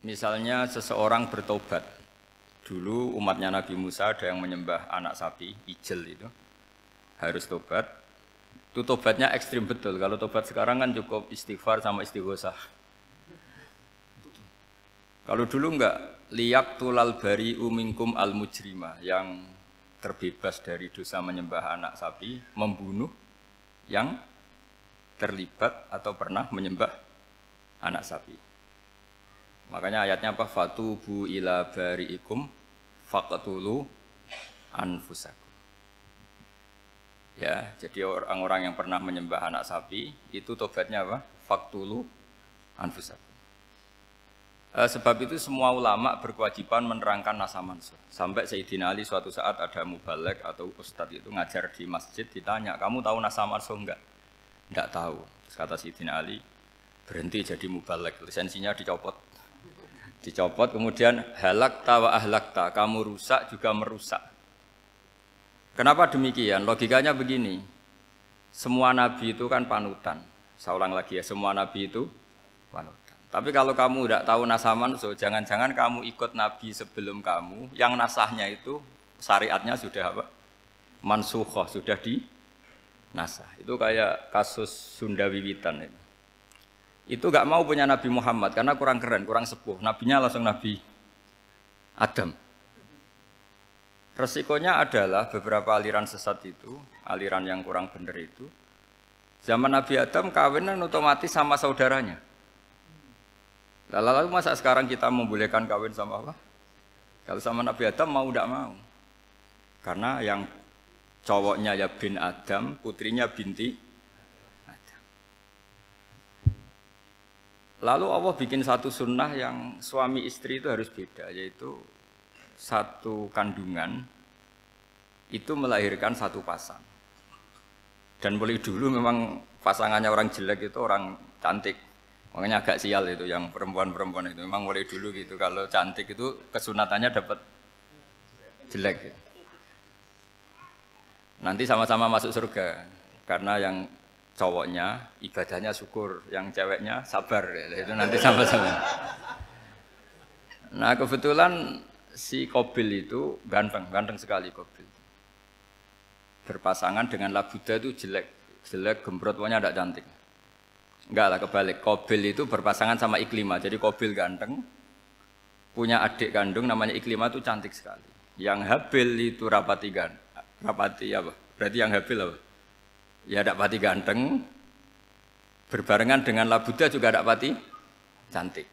Misalnya seseorang bertobat. Dulu umatnya Nabi Musa ada yang menyembah anak sapi, ijel itu. Harus tobat. Itu tobatnya ekstrim betul. Kalau tobat sekarang kan cukup istighfar sama istighosah. Kalau dulu enggak, liyak tulal bari umingkum al mujrima, yang terbebas dari dosa menyembah anak sapi, membunuh yang terlibat atau pernah menyembah anak sapi. Makanya ayatnya apa? Fatubu ila bari'ikum faqtulu anfusakum. Ya, jadi orang-orang yang pernah menyembah anak sapi itu tobatnya apa? Faqtulu anfusakum. Sebab itu semua ulama berkewajiban menerangkan nasa mansur. Sampai Sayyidina Ali suatu saat ada mubalek atau ustadz itu ngajar di masjid, ditanya, kamu tahu nasa mansur enggak? Enggak tahu. Terus kata Sayyidina Ali, berhenti jadi mubalek, lisensinya dicopot. Dicopot, kemudian halakta wa ahlakta, kamu rusak juga merusak. Kenapa demikian? Logikanya begini, semua nabi itu kan panutan. Saya ulang lagi ya, semua nabi itu panutan. Tapi kalau kamu tidak tahu nasaman, so jangan-jangan kamu ikut nabi sebelum kamu, yang nasahnya itu syariatnya sudah apa? Mansukhoh, sudah di nasah. Itu kayak kasus Sunda Wiwitan itu. Itu gak mau punya Nabi Muhammad karena kurang keren, kurang sepuh. Nabinya langsung Nabi Adam. Resikonya adalah beberapa aliran sesat itu, aliran yang kurang benar itu, zaman Nabi Adam kawinan otomatis sama saudaranya. Lalu masa sekarang kita membolehkan kawin sama apa? Kalau sama Nabi Adam mau tidak mau. Karena yang cowoknya ya bin Adam, putrinya binti Adam. Lalu Allah bikin satu sunnah yang suami istri itu harus beda, yaitu satu kandungan itu melahirkan satu pasang. Dan mulai dulu memang pasangannya orang jelek itu orang cantik. Makanya agak sial itu yang perempuan-perempuan itu. Memang mulai dulu gitu. Kalau cantik itu kesunatannya dapat jelek. Gitu. Nanti sama-sama masuk surga. Karena yang cowoknya ibadahnya syukur, yang ceweknya sabar. Gitu. Itu nanti sama-sama. Nah kebetulan si Qabil itu ganteng sekali Qabil. Berpasangan dengan Labuda itu jelek gembrot, pokoknya tidak cantik. Enggak lah, kebalik. Qabil itu berpasangan sama Iklimah. Jadi Qabil ganteng, punya adik kandung namanya Iklimah itu cantik sekali. Yang Habil itu rapati apa? Berarti yang Habil apa? Ya rapati ganteng, berbarengan dengan Labuda juga rapati cantik.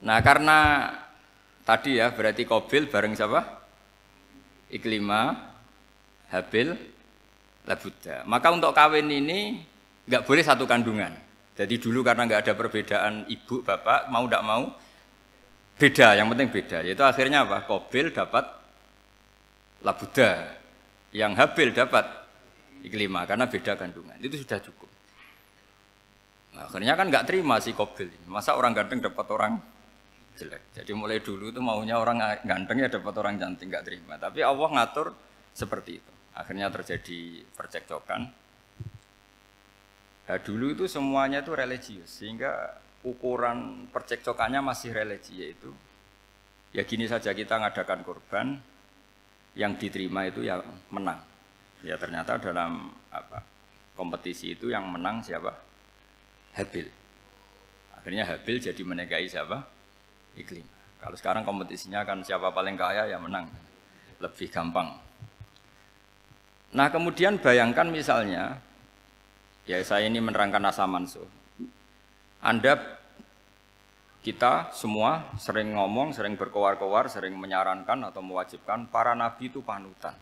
Nah karena tadi ya berarti Qabil bareng siapa? Iklimah, Habil, Labuda. Maka untuk kawin ini nggak boleh satu kandungan. Jadi dulu karena nggak ada perbedaan ibu bapak, mau tidak mau beda. Yang penting beda. Yaitu akhirnya apa? Qabil dapat Labuda, yang Habil dapat Iklimah karena beda kandungan. Itu sudah cukup. Nah, akhirnya kan nggak terima si Qabil. Masa orang ganteng dapat orang jelek. Jadi mulai dulu itu maunya orang ganteng ya dapat orang cantik, nggak terima. Tapi Allah ngatur seperti itu. Akhirnya terjadi percekcokan. Nah, dulu itu semuanya itu religius, sehingga ukuran percekcokannya masih religi, yaitu ya gini saja, kita ngadakan kurban, yang diterima itu ya menang. Ya ternyata dalam kompetisi itu yang menang siapa? Habil. Akhirnya Habil jadi menikahi siapa? Iklimah. Kalau sekarang kompetisinya kan siapa paling kaya ya menang, lebih gampang. Nah kemudian bayangkan misalnya, ya saya ini menerangkan nasa mansukh. Kita semua sering ngomong, sering berkoar-koar, sering menyarankan atau mewajibkan para nabi itu panutan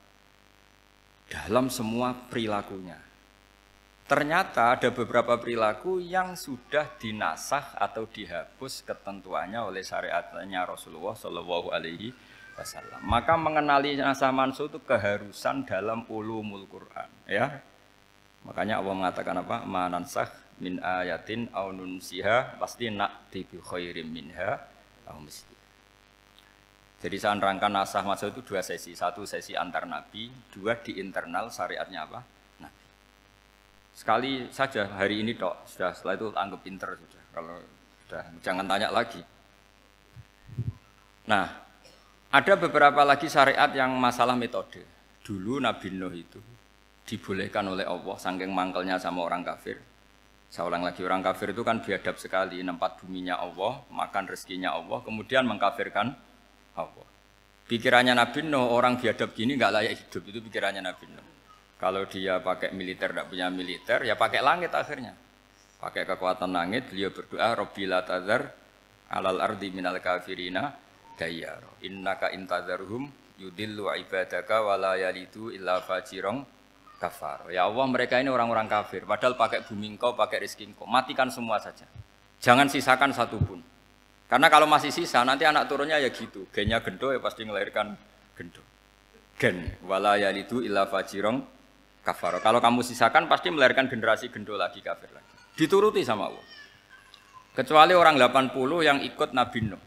dalam semua perilakunya. Ternyata ada beberapa perilaku yang sudah dinasakh atau dihapus ketentuannya oleh syariatnya Rasulullah Shallallahu Alaihi Wasallam. Maka mengenali nasa mansukh itu keharusan dalam ulumul Quran. Ya. Makanya Allah mengatakan apa? Ma nansakh min ayatin aw nunsiha pasti na'ti bi khairim minha aw misli. Jadi saya nerangkan nasakh mansukh itu dua sesi. Satu sesi antar nabi, dua di internal syariatnya apa? Sekali saja hari ini tok, sudah setelah itu anggap pinter sudah. Kalau Sudah, jangan tanya lagi. Nah, ada beberapa lagi syariat yang masalah metode. Dulu Nabi Nuh itu dibolehkan oleh Allah saking mangkelnya sama orang kafir. Saya ulang lagi, orang kafir itu kan biadab sekali, nempat buminya Allah, makan rezekinya Allah, kemudian mengkafirkan Allah. Pikirannya Nabi Nuh, orang biadab gini nggak layak hidup, itu pikirannya Nabi Nuh. Kalau dia pakai militer, tidak punya militer, ya pakai langit akhirnya. Pakai kekuatan langit, beliau berdoa, Rabbi la tazar alal ardi minal kafirina dayyar. Innaka intazarhum yudillu ibadaka wa la yalidu illa fajirong kafar. Ya Allah, mereka ini orang-orang kafir, padahal pakai bumi engkau, pakai rezeki engkau. Matikan semua saja. Jangan sisakan satu pun. Karena kalau masih sisa, nanti anak turunnya ya gitu. Gennya gendo ya pasti melahirkan gendo. Gen, wala yalidu illa fajirong kafar. Kalau kamu sisakan pasti melahirkan generasi gendo lagi, kafir lagi. Dituruti sama Allah. Kecuali orang 80 yang ikut Nabi Nuh.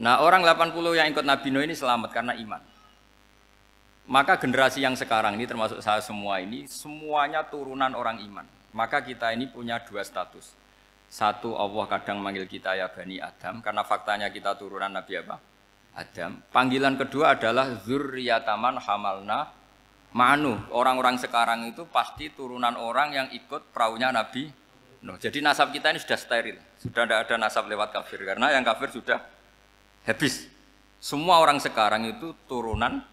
Nah, orang 80 yang ikut Nabi Nuh ini selamat karena iman. Maka generasi yang sekarang ini termasuk saya semua ini semuanya turunan orang iman. Maka kita ini punya dua status. Satu, Allah kadang manggil kita ya Bani Adam karena faktanya kita turunan Nabi apa? Adam. Panggilan kedua adalah zurriyataman hamalna ma'anu. Orang-orang sekarang itu pasti turunan orang yang ikut perahunya Nabi Nuh. Jadi nasab kita ini sudah steril. Sudah tidak ada nasab lewat kafir karena yang kafir sudah habis. Semua orang sekarang itu turunan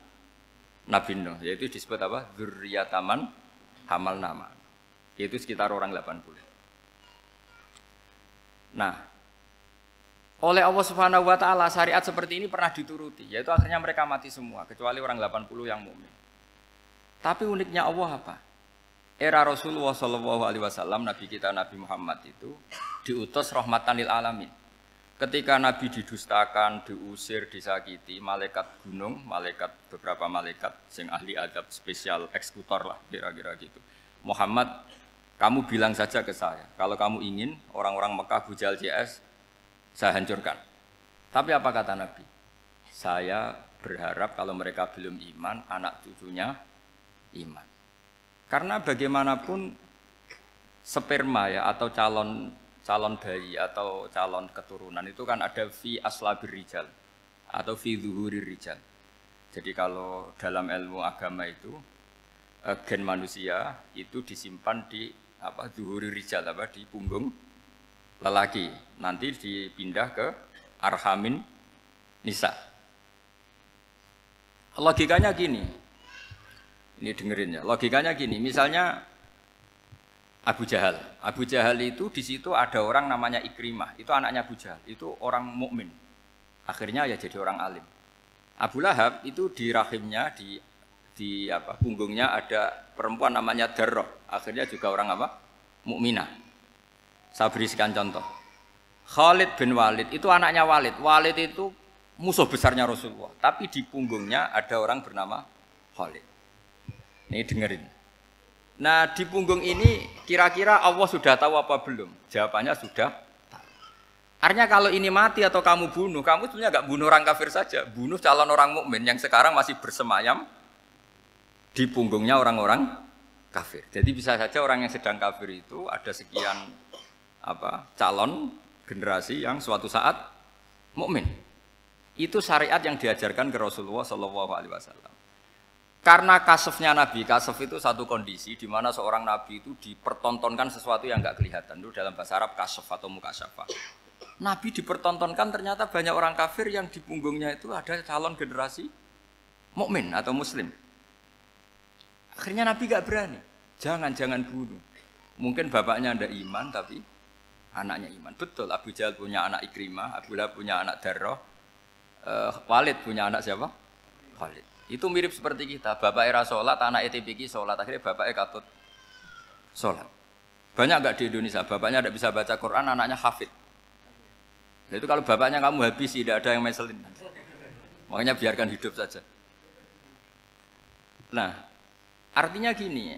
Nabi Nuh, yaitu disebut apa? Zurriyataman hamal nama. Yaitu sekitar orang 80. Nah, oleh Allah Subhanahu wa taala syariat seperti ini pernah dituruti, yaitu akhirnya mereka mati semua kecuali orang 80 yang mukmin. Tapi uniknya Allah apa? Era Rasulullah sallallahu alaihi wasallam, nabi kita Nabi Muhammad itu diutus rahmatan lil alamin. Ketika Nabi didustakan, diusir, disakiti, malaikat gunung, beberapa malaikat yang ahli adab spesial eksekutor lah kira-kira gitu. Muhammad, kamu bilang saja ke saya, kalau kamu ingin orang-orang Mekah Bujal CS, saya hancurkan. Tapi apa kata Nabi? Saya berharap kalau mereka belum iman, anak cucunya iman. Karena bagaimanapun sperma ya atau calon bayi atau calon keturunan itu kan ada fi aslabir rijal atau fi zuhurir rijal. Jadi kalau dalam ilmu agama itu gen manusia itu disimpan di zuhurir rijal di punggung lelaki. Nanti dipindah ke arhamin nisa. Logikanya gini. Ini dengerin ya. Logikanya gini, misalnya Abu Jahal itu di situ ada orang namanya Ikrimah, itu anaknya Abu Jahal, itu orang mukmin. Akhirnya ya jadi orang alim. Abu Lahab itu di rahimnya di punggungnya ada perempuan namanya Darrah, akhirnya juga orang mukminah. Saya berikan contoh. Khalid bin Walid itu anaknya Walid. Walid itu musuh besarnya Rasulullah, tapi di punggungnya ada orang bernama Khalid. Ini dengerin. Nah di punggung ini kira-kira Allah sudah tahu apa belum? Jawabannya sudah tahu. Artinya kalau ini mati atau kamu bunuh, kamu sebenarnya nggak bunuh orang kafir saja, bunuh calon orang mukmin yang sekarang masih bersemayam di punggungnya orang-orang kafir. Jadi bisa saja orang yang sedang kafir itu ada sekian calon generasi yang suatu saat mukmin. Itu syariat yang diajarkan ke Rasulullah SAW. Karena kasefnya Nabi, kasef itu satu kondisi di mana seorang Nabi itu dipertontonkan sesuatu yang nggak kelihatan. Itu dalam bahasa Arab kasef atau mukasyafa. Nabi dipertontonkan ternyata banyak orang kafir yang di punggungnya itu ada calon generasi mukmin atau muslim. Akhirnya Nabi nggak berani. Jangan bunuh. Mungkin bapaknya ada iman tapi anaknya iman. Betul, Abu Jahal punya anak Ikrimah, Abu Lahab punya anak Darrah, Walid punya anak siapa? Khalid. Itu mirip seperti kita, bapak era sholat, anak ETPK sholat, akhirnya bapaknya katut sholat. Banyak nggak di Indonesia, bapaknya tidak bisa baca Quran, anaknya hafid. Nah, itu kalau bapaknya kamu habis, tidak ada yang meselin. Makanya biarkan hidup saja. Nah, artinya gini,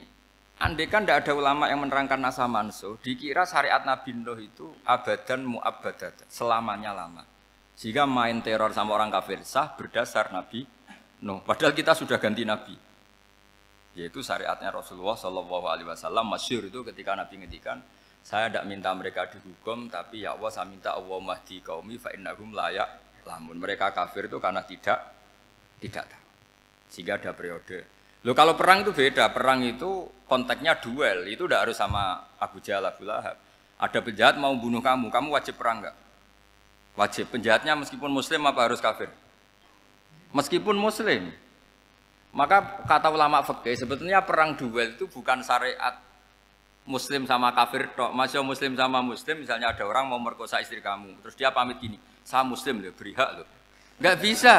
andaikan tidak ada ulama yang menerangkan nasa mansuh, dikira syariat Nabi Nuh itu abadan mu'abbadat, selamanya lama. Sehingga main teror sama orang kafir sah berdasar Nabi Nuh, padahal kita sudah ganti Nabi, yaitu syariatnya Rasulullah SAW. Masyhur itu ketika Nabi ngendikan, Saya tidak minta mereka dihukum, tapi ya Allah saya minta Allah mahdi qaumi fa innahum layak lamun. Mereka kafir itu karena tidak tahu. Sehingga ada periode. Loh kalau perang itu beda, perang itu konteksnya duel, itu tidak harus sama Abu Jahal, Abu Lahab. Ada penjahat mau bunuh kamu wajib perang enggak? Wajib. Penjahatnya meskipun muslim apa harus kafir? Meskipun muslim. Maka kata ulama fikih sebetulnya perang duel itu bukan syariat muslim sama kafir tok. Masih muslim sama muslim, misalnya ada orang mau merkosa istri kamu, terus dia pamit gini, saya muslim loh, beri hak loh. Enggak bisa.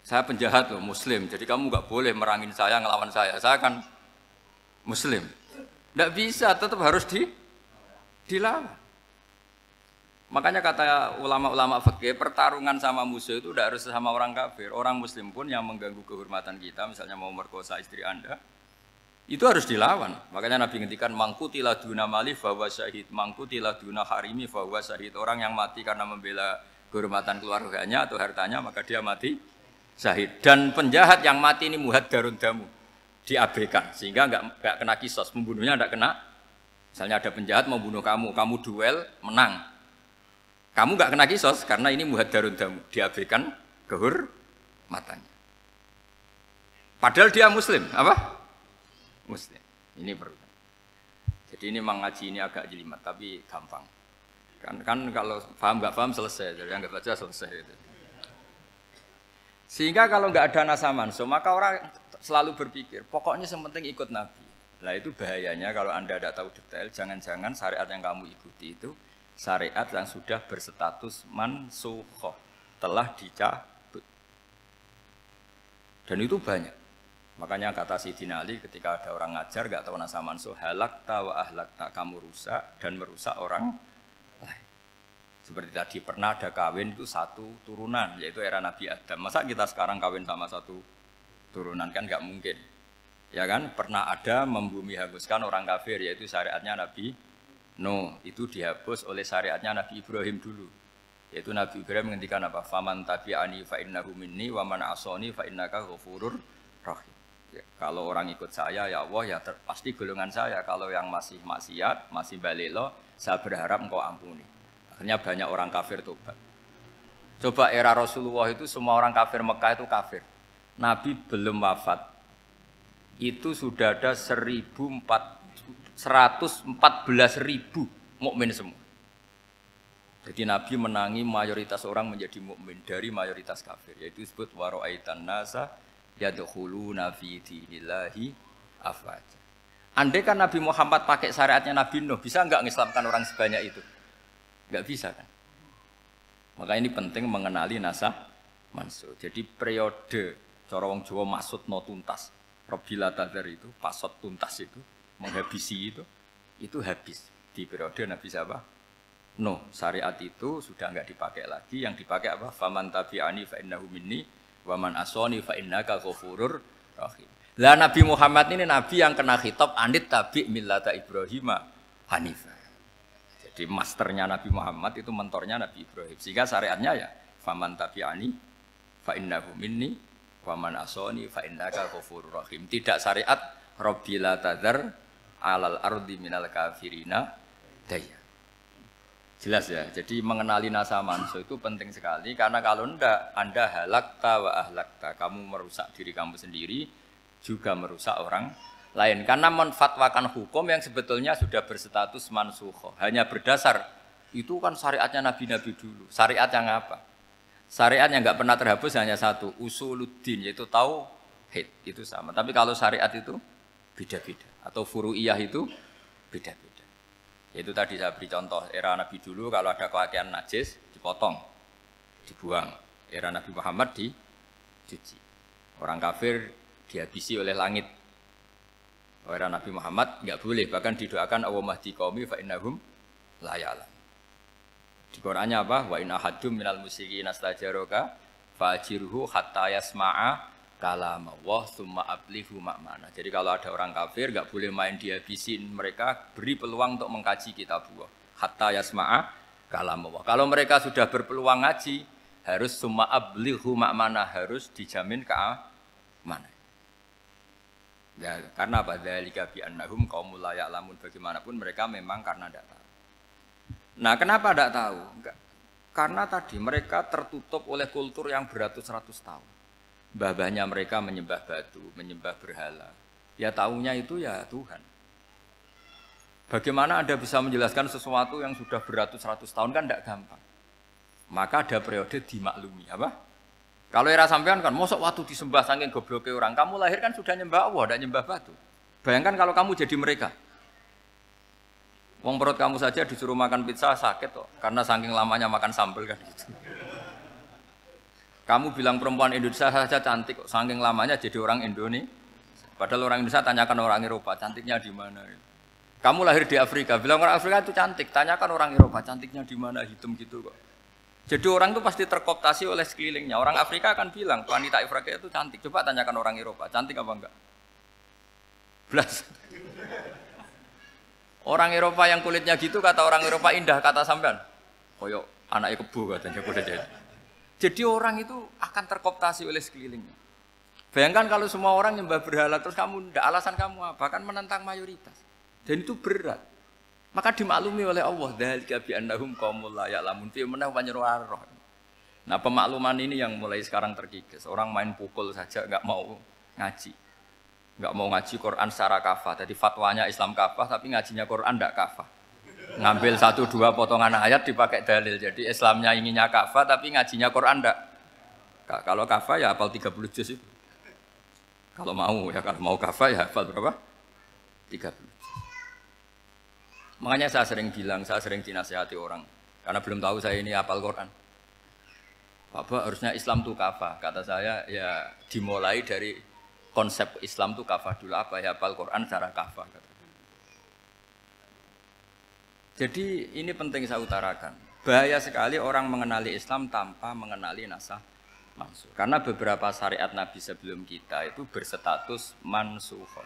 Saya penjahat loh, muslim, jadi kamu enggak boleh merangin saya, ngelawan saya kan muslim. Enggak bisa, tetap harus dilawan. Makanya kata ulama-ulama fikih, pertarungan sama musuh itu tidak harus sama orang kafir. Orang muslim pun yang mengganggu kehormatan kita, misalnya mau merkosa istri Anda, itu harus dilawan. Makanya Nabi ngendikan mangkutila duna mali fahuwa syahid, mangkutila duna harimi fahuwa syahid. Orang yang mati karena membela kehormatan keluarganya atau hartanya, maka dia mati syahid. Dan penjahat yang mati ini muhaddarun damu, diabaikan sehingga enggak kena kisos, membunuhnya enggak kena. Misalnya ada penjahat mau bunuh kamu duel menang. Kamu enggak kena kisos karena ini muhaddarun damu, diabaikan kehormatannya. Padahal dia muslim, apa? Muslim. Ini perlu. Jadi ini mengaji ini agak jelimet tapi gampang. Kan kalau paham enggak paham selesai, jadi yang enggak baca selesai itu. Sehingga kalau enggak ada nasa mansuh, maka orang selalu berpikir, pokoknya yang penting ikut Nabi. Nah itu bahayanya kalau Anda tidak tahu detail, jangan-jangan syariat yang kamu ikuti itu syariat yang sudah berstatus mansukhoh, telah dicabut. Dan itu banyak. Makanya kata Sayyidina Ali ketika ada orang ngajar gak tahu nasa mansuh, halakta wa ahlakta, kamu rusak dan merusak orang lain. Seperti tadi pernah ada kawin itu satu turunan, yaitu era Nabi Adam. Masa kita sekarang kawin sama satu turunan, kan gak mungkin. Ya kan, pernah ada membumi hanguskan orang kafir, yaitu syariatnya Nabi Nuh, itu dihapus oleh syariatnya Nabi Ibrahim dulu. Yaitu Nabi Ibrahim menghentikan apa? Faman tabi'ani fa innahu minni wa man asani fa innaka ghafurur rahim. Ya, kalau orang ikut saya ya Allah ya pasti golongan saya. Kalau yang masih maksiat, masih balelo, saya berharap engkau ampuni. Akhirnya banyak orang kafir tobat. Coba era Rasulullah itu semua orang kafir Mekah itu kafir. Nabi belum wafat. Itu sudah ada 114.000 mukmin semua. Jadi Nabi menangi mayoritas orang menjadi mukmin dari mayoritas kafir, yaitu disebut wara'aitan nasa yadkhuluna fi dinillahi afwaja. Andai kan Nabi Muhammad pakai syariatnya Nabi Nuh, bisa enggak mengislamkan orang sebanyak itu? Enggak bisa kan? Maka ini penting mengenali nasa mansuh. Jadi periode cara wong Jawa maksud no tuntas. Robila tadar itu, pasot tuntas itu, menghabisi itu habis di periode Nabi siapa? No, syariat itu sudah enggak dipakai lagi. Yang dipakai apa? Faman tabi'ani fa innahu minni wa man asani fa innaka ghafurur rahim. Lah Nabi Muhammad ini nabi yang kena khitab anit tabi' millata Ibrahim hanifah. Jadi masternya Nabi Muhammad itu mentornya Nabi Ibrahim. Sehingga syariatnya ya faman tabi'ani fa innahu minni wa man asani fa innaka ghafurur rahim. Tidak syariat Rabbila tadzar alal ardi minal kafirina daya. Jelas ya. Jadi mengenali nasa mansuh itu penting sekali karena kalau enggak Anda halakta wa ahlakta, kamu merusak diri kamu sendiri juga merusak orang lain karena menfatwakan hukum yang sebetulnya sudah berstatus mansukh. Hanya berdasar itu kan syariatnya nabi-nabi dulu. Syariat yang apa? Syariat yang enggak pernah terhapus hanya satu, usuluddin, yaitu tauhid, itu sama. Tapi kalau syariat itu beda-beda atau furu'iyah itu beda-beda. Yaitu tadi saya beri contoh era Nabi dulu kalau ada pakaian najis dipotong, dibuang. Era Nabi Muhammad dicuci. Orang kafir dihabisi oleh langit. Era Nabi Muhammad enggak boleh, bahkan didoakan Allahumma mahdi qaumi fa innahum la ya'lamun. Di Qur'annya apa? Wa in ahadum minal musyrikin astajaraka fa'jirhu hatta yasma'a kalam Allah tsumma ablihu ma'mana. Jadi kalau ada orang kafir enggak boleh main dihabisin, mereka beri peluang untuk mengkaji kitab Allah. Hatta yasma'a kalam Allah. Kalau mereka sudah berpeluang ngaji, harus tsumma ablihu ma'mana, harus dijamin keamanan. Ya, karena apa? Dzalika bi annahum qaumul la ya'lamun. Bagaimanapun mereka memang karena tidak tahu. Nah, kenapa tidak tahu? Enggak. Karena tadi mereka tertutup oleh kultur yang beratus-ratus tahun. Mbah-mbahnya mereka menyembah batu, menyembah berhala. Ya tahunya itu ya Tuhan. Bagaimana Anda bisa menjelaskan sesuatu yang sudah beratus-ratus tahun kan tidak gampang. Maka ada periode dimaklumi, apa? Kalau era sampean kan, mosok waktu disembah saking gobloknya orang, kamu lahir kan sudah nyembah Allah, tidak nyembah batu. Bayangkan kalau kamu jadi mereka. Wong perut kamu saja disuruh makan pizza sakit kok, karena saking lamanya makan sambal kan gitu. Kamu bilang perempuan Indonesia saja cantik kok, saking lamanya jadi orang Indonesia. Padahal orang Indonesia tanyakan orang Eropa, cantiknya di mana? Kamu lahir di Afrika, bilang orang Afrika itu cantik, tanyakan orang Eropa, cantiknya di mana? Hitam gitu kok. Jadi orang itu pasti terkooptasi oleh sekelilingnya. Orang Afrika akan bilang, wanita Afrika itu cantik. Coba tanyakan orang Eropa, cantik apa enggak? Belas. Orang Eropa yang kulitnya gitu, kata orang Eropa indah, kata sampean. Koyok anaknya kebo katanya. Jadi orang itu akan terkooptasi oleh sekelilingnya. Bayangkan kalau semua orang nyembah berhala, terus kamu enggak, alasan kamu apa? Kan menentang mayoritas. Dan itu berat. Maka dimaklumi oleh Allah, dzalika bi annahum qaumul la ya'lamun fi manah panyeruarah. Nah, pemakluman ini yang mulai sekarang terkikis. Orang main pukul saja enggak mau ngaji. Enggak mau ngaji Quran secara kafah. Jadi fatwanya Islam kafah tapi ngajinya Quran enggak kafah. Ngambil 1-2 potongan ayat dipakai dalil. Jadi Islamnya inginnya kafah tapi ngajinya Quran enggak. Kalau kafah ya hafal 30 juz itu. Kalau mau ya, kalau mau kafah ya hafal berapa? 30. Makanya saya sering bilang, saya sering dinasihati orang karena belum tahu saya ini hafal Quran. Bapak harusnya Islam itu kafah. Kata saya ya dimulai dari konsep Islam itu kafah dulu, apa ya hafal Quran secara kafah. Jadi ini penting saya utarakan. Bahaya sekali orang mengenali Islam tanpa mengenali nasah mansukh. Karena beberapa syariat Nabi sebelum kita itu berstatus mansukh.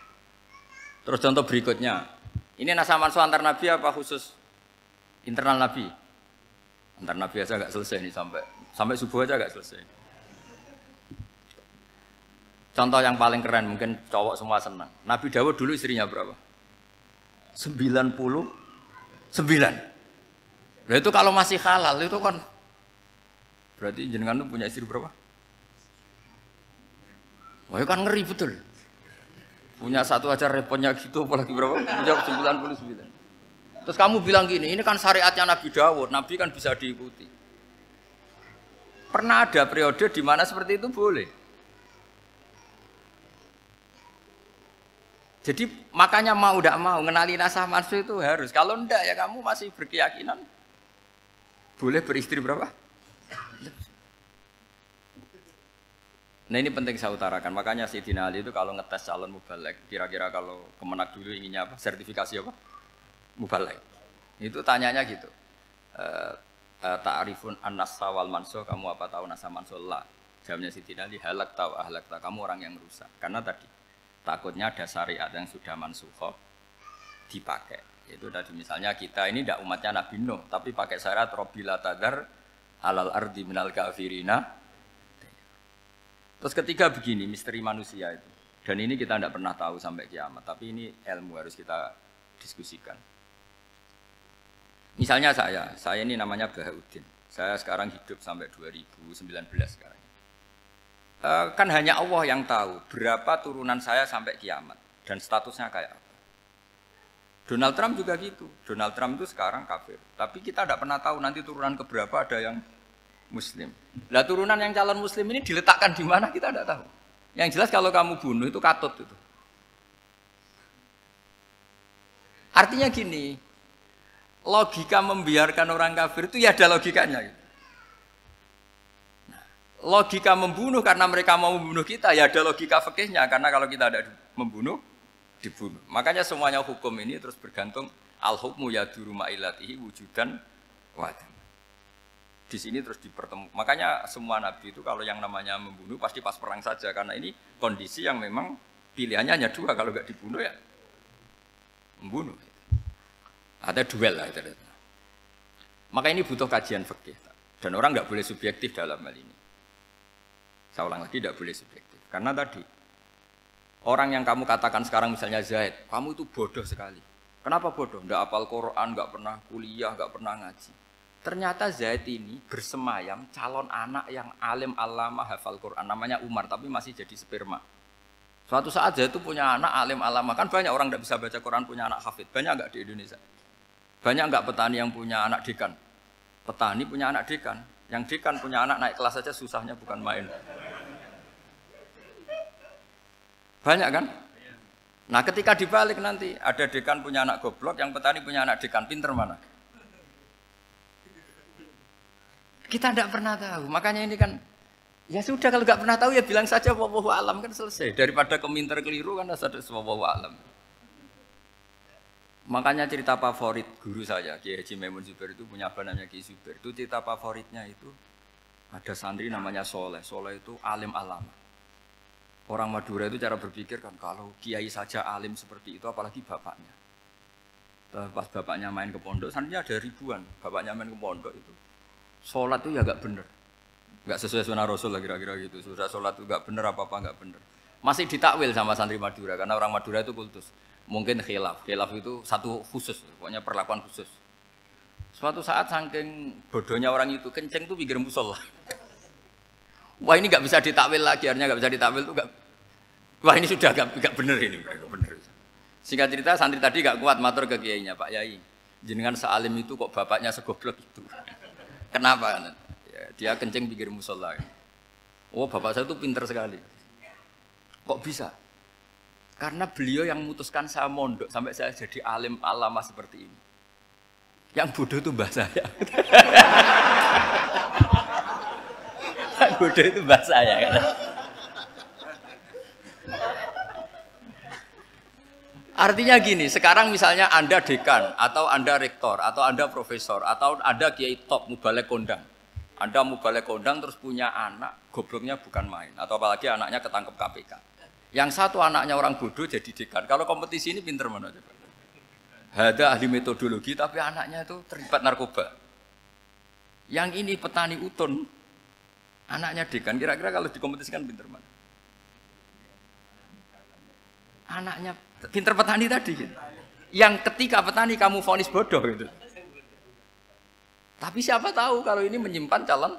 Terus contoh berikutnya. Ini nasah mansukh antar Nabi apa khusus internal Nabi? Antar Nabi aja nggak selesai nih sampai subuh aja nggak selesai. Contoh yang paling keren mungkin cowok semua senang. Nabi Dawud dulu istrinya berapa? 99. Nah itu kalau masih halal itu kan berarti jenengan tuh punya istri berapa? Wah itu kan ngeri betul. Punya satu aja repotnya gitu, apalagi berapa? Punya 99. Terus kamu bilang gini, ini kan syariatnya Nabi Dawud, Nabi kan bisa diikuti. Pernah ada periode di mana seperti itu boleh. Jadi makanya mau tidak mau, ngenali nasah mansukh itu harus. Kalau enggak ya kamu masih berkeyakinan. Boleh beristri berapa? Nah ini penting saya utarakan, makanya Sayyidina Ali itu kalau ngetes calon mubalek, kira-kira kalau Kemenak dulu inginnya apa? Sertifikasi apa? Mubalek. Itu tanyanya gitu. Ta'rifun an-nassa wal mansukh, kamu apa tahu nasah mansukh? La. Jawabnya Sayyidina Ali, halak tahu ahlak tahu, kamu orang yang rusak. Karena tadi takutnya ada syariat yang sudah mansukh dipakai. Itu tadi misalnya kita ini tidak umatnya Nabi Nuh, tapi pakai syarat Robbila tadar alal ardi minal kafirina. Terus ketiga begini, misteri manusia itu. Dan ini kita tidak pernah tahu sampai kiamat, tapi ini ilmu harus kita diskusikan. Misalnya saya ini namanya Bahauddin. Saya sekarang hidup sampai 2019 sekarang. Kan hanya Allah yang tahu berapa turunan saya sampai kiamat dan statusnya kayak apa. Donald Trump juga gitu. Donald Trump itu sekarang kafir, tapi kita tidak pernah tahu nanti turunan keberapa ada yang Muslim. Lah turunan yang calon Muslim ini diletakkan di mana kita tidak tahu. Yang jelas kalau kamu bunuh itu katut itu. Artinya gini, logika membiarkan orang kafir itu ya ada logikanya. Nah, logika membunuh karena mereka mau membunuh kita ya ada logika fikihnya karena kalau kita ada membunuh dibunuh. Makanya semuanya hukum ini terus bergantung al-hukmu yaduru ma'ilatihi wujudan wadan. Di sini terus dipertemukan. Makanya semua nabi itu kalau yang namanya membunuh pasti pas perang saja karena ini kondisi yang memang pilihannya hanya dua, kalau nggak dibunuh ya membunuh. Ada duel lah itu. Maka ini butuh kajian fikih dan orang nggak boleh subjektif dalam hal ini. Saya ulang lagi, tidak boleh subjektif karena tadi Orang yang kamu katakan sekarang misalnya Zaid, kamu itu bodoh sekali. Kenapa bodoh? Nggak hafal Quran, nggak pernah kuliah, nggak pernah ngaji. Ternyata Zaid ini bersemayam calon anak yang alim alama hafal Quran. Namanya Umar, tapi masih jadi sperma. Suatu saat Zaid itu punya anak alim alama. Kan banyak orang nggak bisa baca Quran punya anak hafid. Banyak nggak di Indonesia? Banyak nggak petani yang punya anak dekan? Petani punya anak dekan. Yang dekan punya anak naik kelas saja susahnya bukan main. Banyak kan? Nah ketika dibalik nanti ada dekan punya anak goblok, yang petani punya anak dekan, pinter mana? Kita tidak pernah tahu. Makanya ini kan, ya sudah kalau nggak pernah tahu ya bilang saja wallahu alam kan selesai. Daripada keminter keliru kan ada wallahu alam. Makanya cerita favorit guru saya, Kiai Haji Maimun Zubair itu punya apa namanya Kiai Zubair. Itu cerita favoritnya itu ada santri namanya Soleh. Soleh itu alim alama. Orang Madura itu cara berpikir kan kalau kiai saja alim seperti itu apalagi bapaknya. Pas bapaknya main ke pondok, santrinya ada ribuan. Bapaknya main ke pondok itu sholat itu ya gak bener. Gak sesuai sunnah Rasul lah kira-kira gitu. Sudah sholat itu gak bener apa-apa gak bener. Masih ditakwil sama santri Madura karena orang Madura itu kultus. Mungkin khilaf. Khilaf itu satu khusus, pokoknya perlakuan khusus. Suatu saat saking bodohnya orang itu kenceng tuh pinggir musola. Wah ini nggak bisa ditakwil lagi, akhirnya nggak bisa ditakwil tuh nggak. Wah ini sudah nggak bener ini, nggak bener. Singkat cerita santri tadi nggak kuat matur ke kiainya, Pak Yai, jenengan sealim itu kok bapaknya segoblok itu. Kenapa? Ya, dia kencing pinggir musola. Oh bapak saya itu pinter sekali. Kok bisa? Karena beliau yang memutuskan saya mondok sampai saya jadi alim alama seperti ini. Yang bodoh itu mbah saya. Bodoh itu mbah saya kan. Artinya gini, sekarang misalnya Anda dekan atau Anda rektor atau Anda profesor atau Anda kiai top mubalek kondang. Anda mubalek kondang terus punya anak, gobloknya bukan main atau apalagi anaknya ketangkep KPK. Yang satu anaknya orang bodoh jadi dekan. Kalau kompetisi ini pinter mana coba? Ada ahli metodologi tapi anaknya itu terlibat narkoba. Yang ini petani utun, anaknya dekan. Kira-kira kalau dikompetisikan pinter mana? Anaknya pinter petani tadi. Gitu. Yang ketika petani kamu vonis bodoh gitu. Tapi siapa tahu kalau ini menyimpan calon?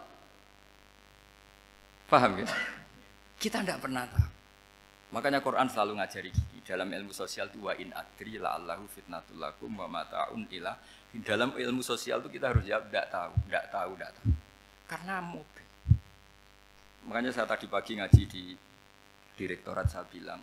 Paham ya? Kita tidak pernah tahu. Makanya Quran selalu ngajari dalam ilmu sosial itu wa in adri la'allahu fitnatul lakum wa mata'un ila. Dalam ilmu sosial itu kita harus jawab tidak tahu. Karena mobil. Makanya saya tadi pagi ngaji di direktorat saya bilang,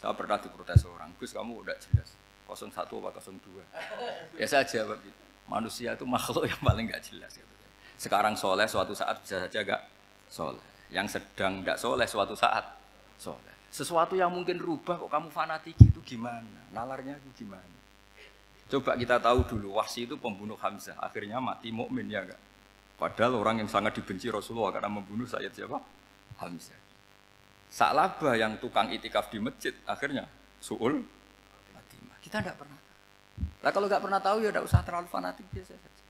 saya pernah diprotes orang, Gus kamu udah jelas 01 apa 02. Ya saya jawab gitu. Manusia itu makhluk yang paling nggak jelas. Gitu. Sekarang soleh suatu saat bisa saja nggak soleh. Yang sedang nggak soleh suatu saat soleh. Sesuatu yang mungkin rubah kok kamu fanatik itu gimana? Nalarnya itu gimana? Coba kita tahu dulu Wahsy itu pembunuh Hamzah, akhirnya mati mukmin ya enggak? Padahal orang yang sangat dibenci Rasulullah karena membunuh Sayyid siapa? Hamzah. Sa'labah yang tukang itikaf di masjid akhirnya su'ul khatimah. Kita tidak pernah. Lah kalau nggak pernah tahu ya tidak usah terlalu fanatik biasa saja.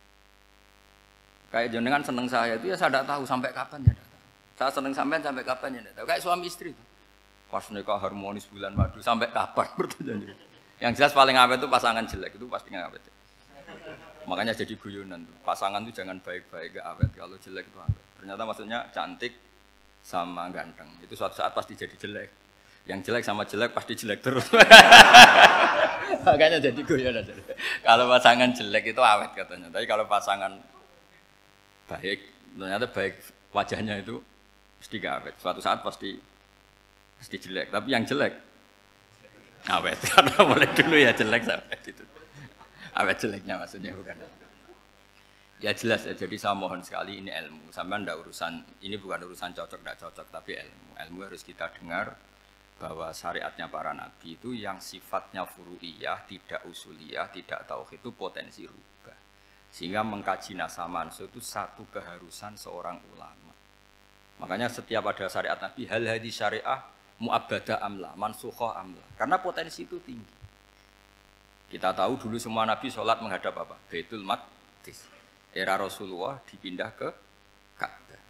Kayak jenengan seneng saya itu ya saya tidak tahu sampai kapan ya tidak tahu. Saya seneng sampean sampai kapan ya tidak tahu. Kayak suami istri itu. Pas nikah harmonis bulan madu sampai kapan bertanya. Yang jelas paling awet itu pasangan jelek itu pasti nggak awet. Makanya jadi guyonan tuh. Pasangan itu jangan baik-baik gak awet. Kalau jelek itu awet. Ternyata maksudnya cantik sama ganteng. Itu suatu saat pasti jadi jelek. Yang jelek sama jelek pasti jelek terus. Makanya jadi guyonan. Kalau pasangan jelek itu awet katanya. Tapi kalau pasangan baik, ternyata baik wajahnya itu pasti gak awet. Suatu saat pasti jelek, tapi yang jelek awet, karena mulai dulu ya jelek sampai gitu. Awet jeleknya maksudnya bukan. Ya jelas ya, jadi saya mohon sekali ini ilmu. Sampai ndak urusan, ini bukan urusan cocok ndak cocok, tapi ilmu. Ilmu harus kita dengar bahwa syariatnya para nabi itu yang sifatnya furu'iyah, tidak usuliyah, tidak tauhid itu potensi rubah. Sehingga mengkaji nasab manusia itu satu keharusan seorang ulama. Makanya setiap ada syariat nabi, hal hadis syariah mu'abbadah amla, mansukhoh amla. Karena potensi itu tinggi. Kita tahu dulu semua nabi sholat menghadap apa? Baitul Maqdis. Era Rasulullah dipindah ke Ka'bah.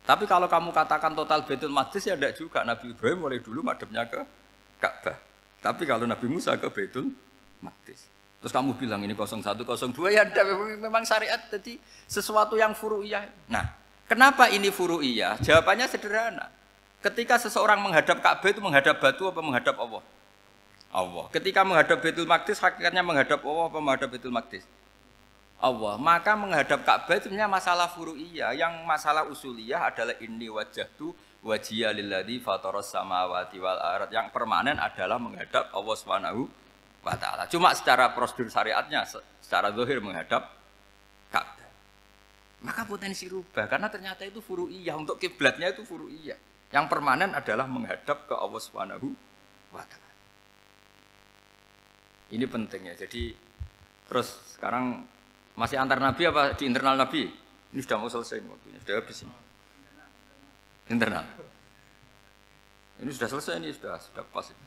Tapi kalau kamu katakan total Baitul Maqdis ya tidak juga. Nabi Ibrahim mulai dulu madhabnya ke Ka'bah. Tapi kalau Nabi Musa ke Baitul Maqdis. Terus kamu bilang ini 01, 02 ya ada memang syariat jadi sesuatu yang furu'iyah. Nah, kenapa ini furu'iyah? Jawabannya sederhana. Ketika seseorang menghadap Ka'bah itu menghadap batu apa menghadap Allah? Allah. Ketika menghadap Baitul Maqdis hakikatnya menghadap Allah apa menghadap Baitul Maqdis? Allah. Maka menghadap Ka'bah itu sebenarnya masalah furu'iyah. Yang masalah usuliyah adalah inni wajjahtu wajhiya lilladzi fataras samawati wal ardh. Yang permanen adalah menghadap Allah Subhanahu wa taala. Cuma secara prosedur syariatnya secara zahir menghadap Ka'bah. Maka potensi rubah karena ternyata itu furu'iyah. Untuk kiblatnya itu furu'iyah. Yang permanen adalah menghadap ke Allah Subhanahu wa taala. Ini penting ya. Jadi terus sekarang masih antar nabi apa di internal nabi? Ini sudah mau selesai waktunya, sudah habis ini. Internal. Ini sudah selesai ini sudah pas ini.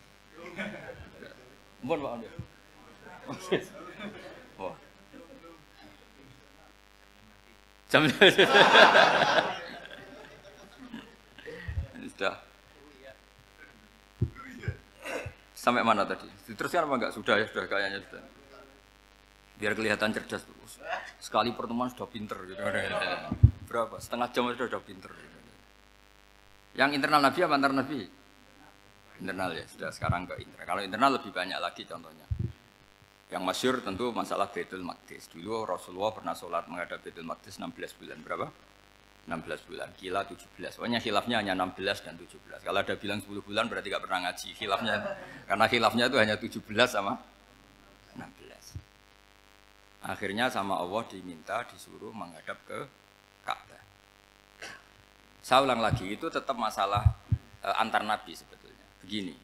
Mohon maaf ya. Wah. Jam ini sudah. Sampai mana tadi? Diteruskan apa enggak? Sudah ya, sudah kayaknya sudah. Biar kelihatan cerdas terus. Sekali pertemuan sudah pinter gitu. Berapa? Setengah jam sudah pinter. Yang internal Nabi apa antar Nabi? Internal ya, sudah sekarang ke internal. Kalau internal lebih banyak lagi contohnya. Yang masyhur tentu masalah Baitul Maqdis. Dulu Rasulullah pernah sholat menghadap Baitul Maqdis 16 bulan. Berapa? 16 bulan, kila 17. Pokoknya khilafnya hanya 16 dan 17. Kalau ada bilang 10 bulan berarti gak pernah ngaji khilafnya. Karena khilafnya itu hanya 17 sama 16. Akhirnya sama Allah diminta, disuruh menghadap ke Ka'bah. Saya ulang lagi, itu tetap masalah antar nabi sebetulnya. Begini,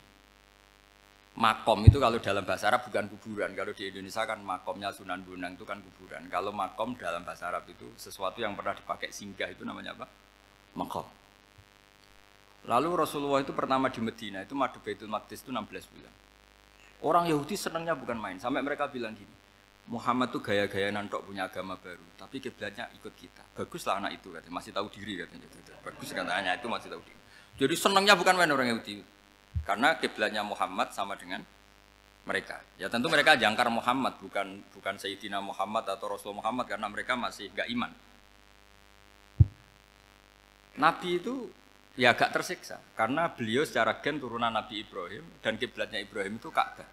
makom itu kalau dalam bahasa Arab bukan kuburan. Kalau di Indonesia kan makomnya Sunan Bonang itu kan kuburan. Kalau makom dalam bahasa Arab itu sesuatu yang pernah dipakai singgah itu namanya apa? Makom. Lalu Rasulullah itu pertama di Medina itu madhab Baitul Maqdis itu 16 bulan. Orang Yahudi senangnya bukan main. Sampai mereka bilang gini, Muhammad tuh gaya-gaya nantok punya agama baru. Tapi kiblatnya ikut kita. Baguslah anak itu katanya, masih tahu diri katanya. Bagus katanya itu masih tahu diri. Jadi senangnya bukan main orang Yahudi. Karena kiblatnya Muhammad sama dengan mereka. Ya tentu mereka jangkar Muhammad, bukan Sayyidina Muhammad atau Rasul Muhammad karena mereka masih enggak iman. Nabi itu ya agak tersiksa karena beliau secara gen turunan Nabi Ibrahim dan kiblatnya Ibrahim itu Ka'bah.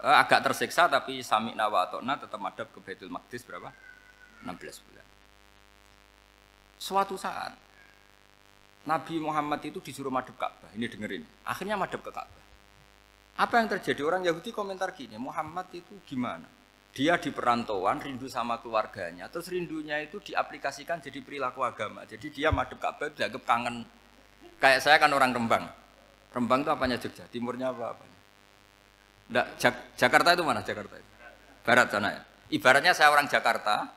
Agak tersiksa tapi sami'na wa ata'na tetap madhab ke Baitul Maqdis berapa? 16 bulan. Suatu saat Nabi Muhammad itu disuruh madhab Ka'bah. Ini dengerin. Akhirnya madhab ke Ka'bah. Apa yang terjadi? Orang Yahudi komentar gini, Muhammad itu gimana? Dia di perantauan, rindu sama keluarganya. Terus rindunya itu diaplikasikan jadi perilaku agama. Jadi dia madhab Ka'bah dianggap kangen. Kayak saya kan orang Rembang. Rembang itu apanya Jogja? Timurnya apa? Nggak, Jakarta itu mana Jakarta itu? Barat sana ya. Ibaratnya saya orang Jakarta,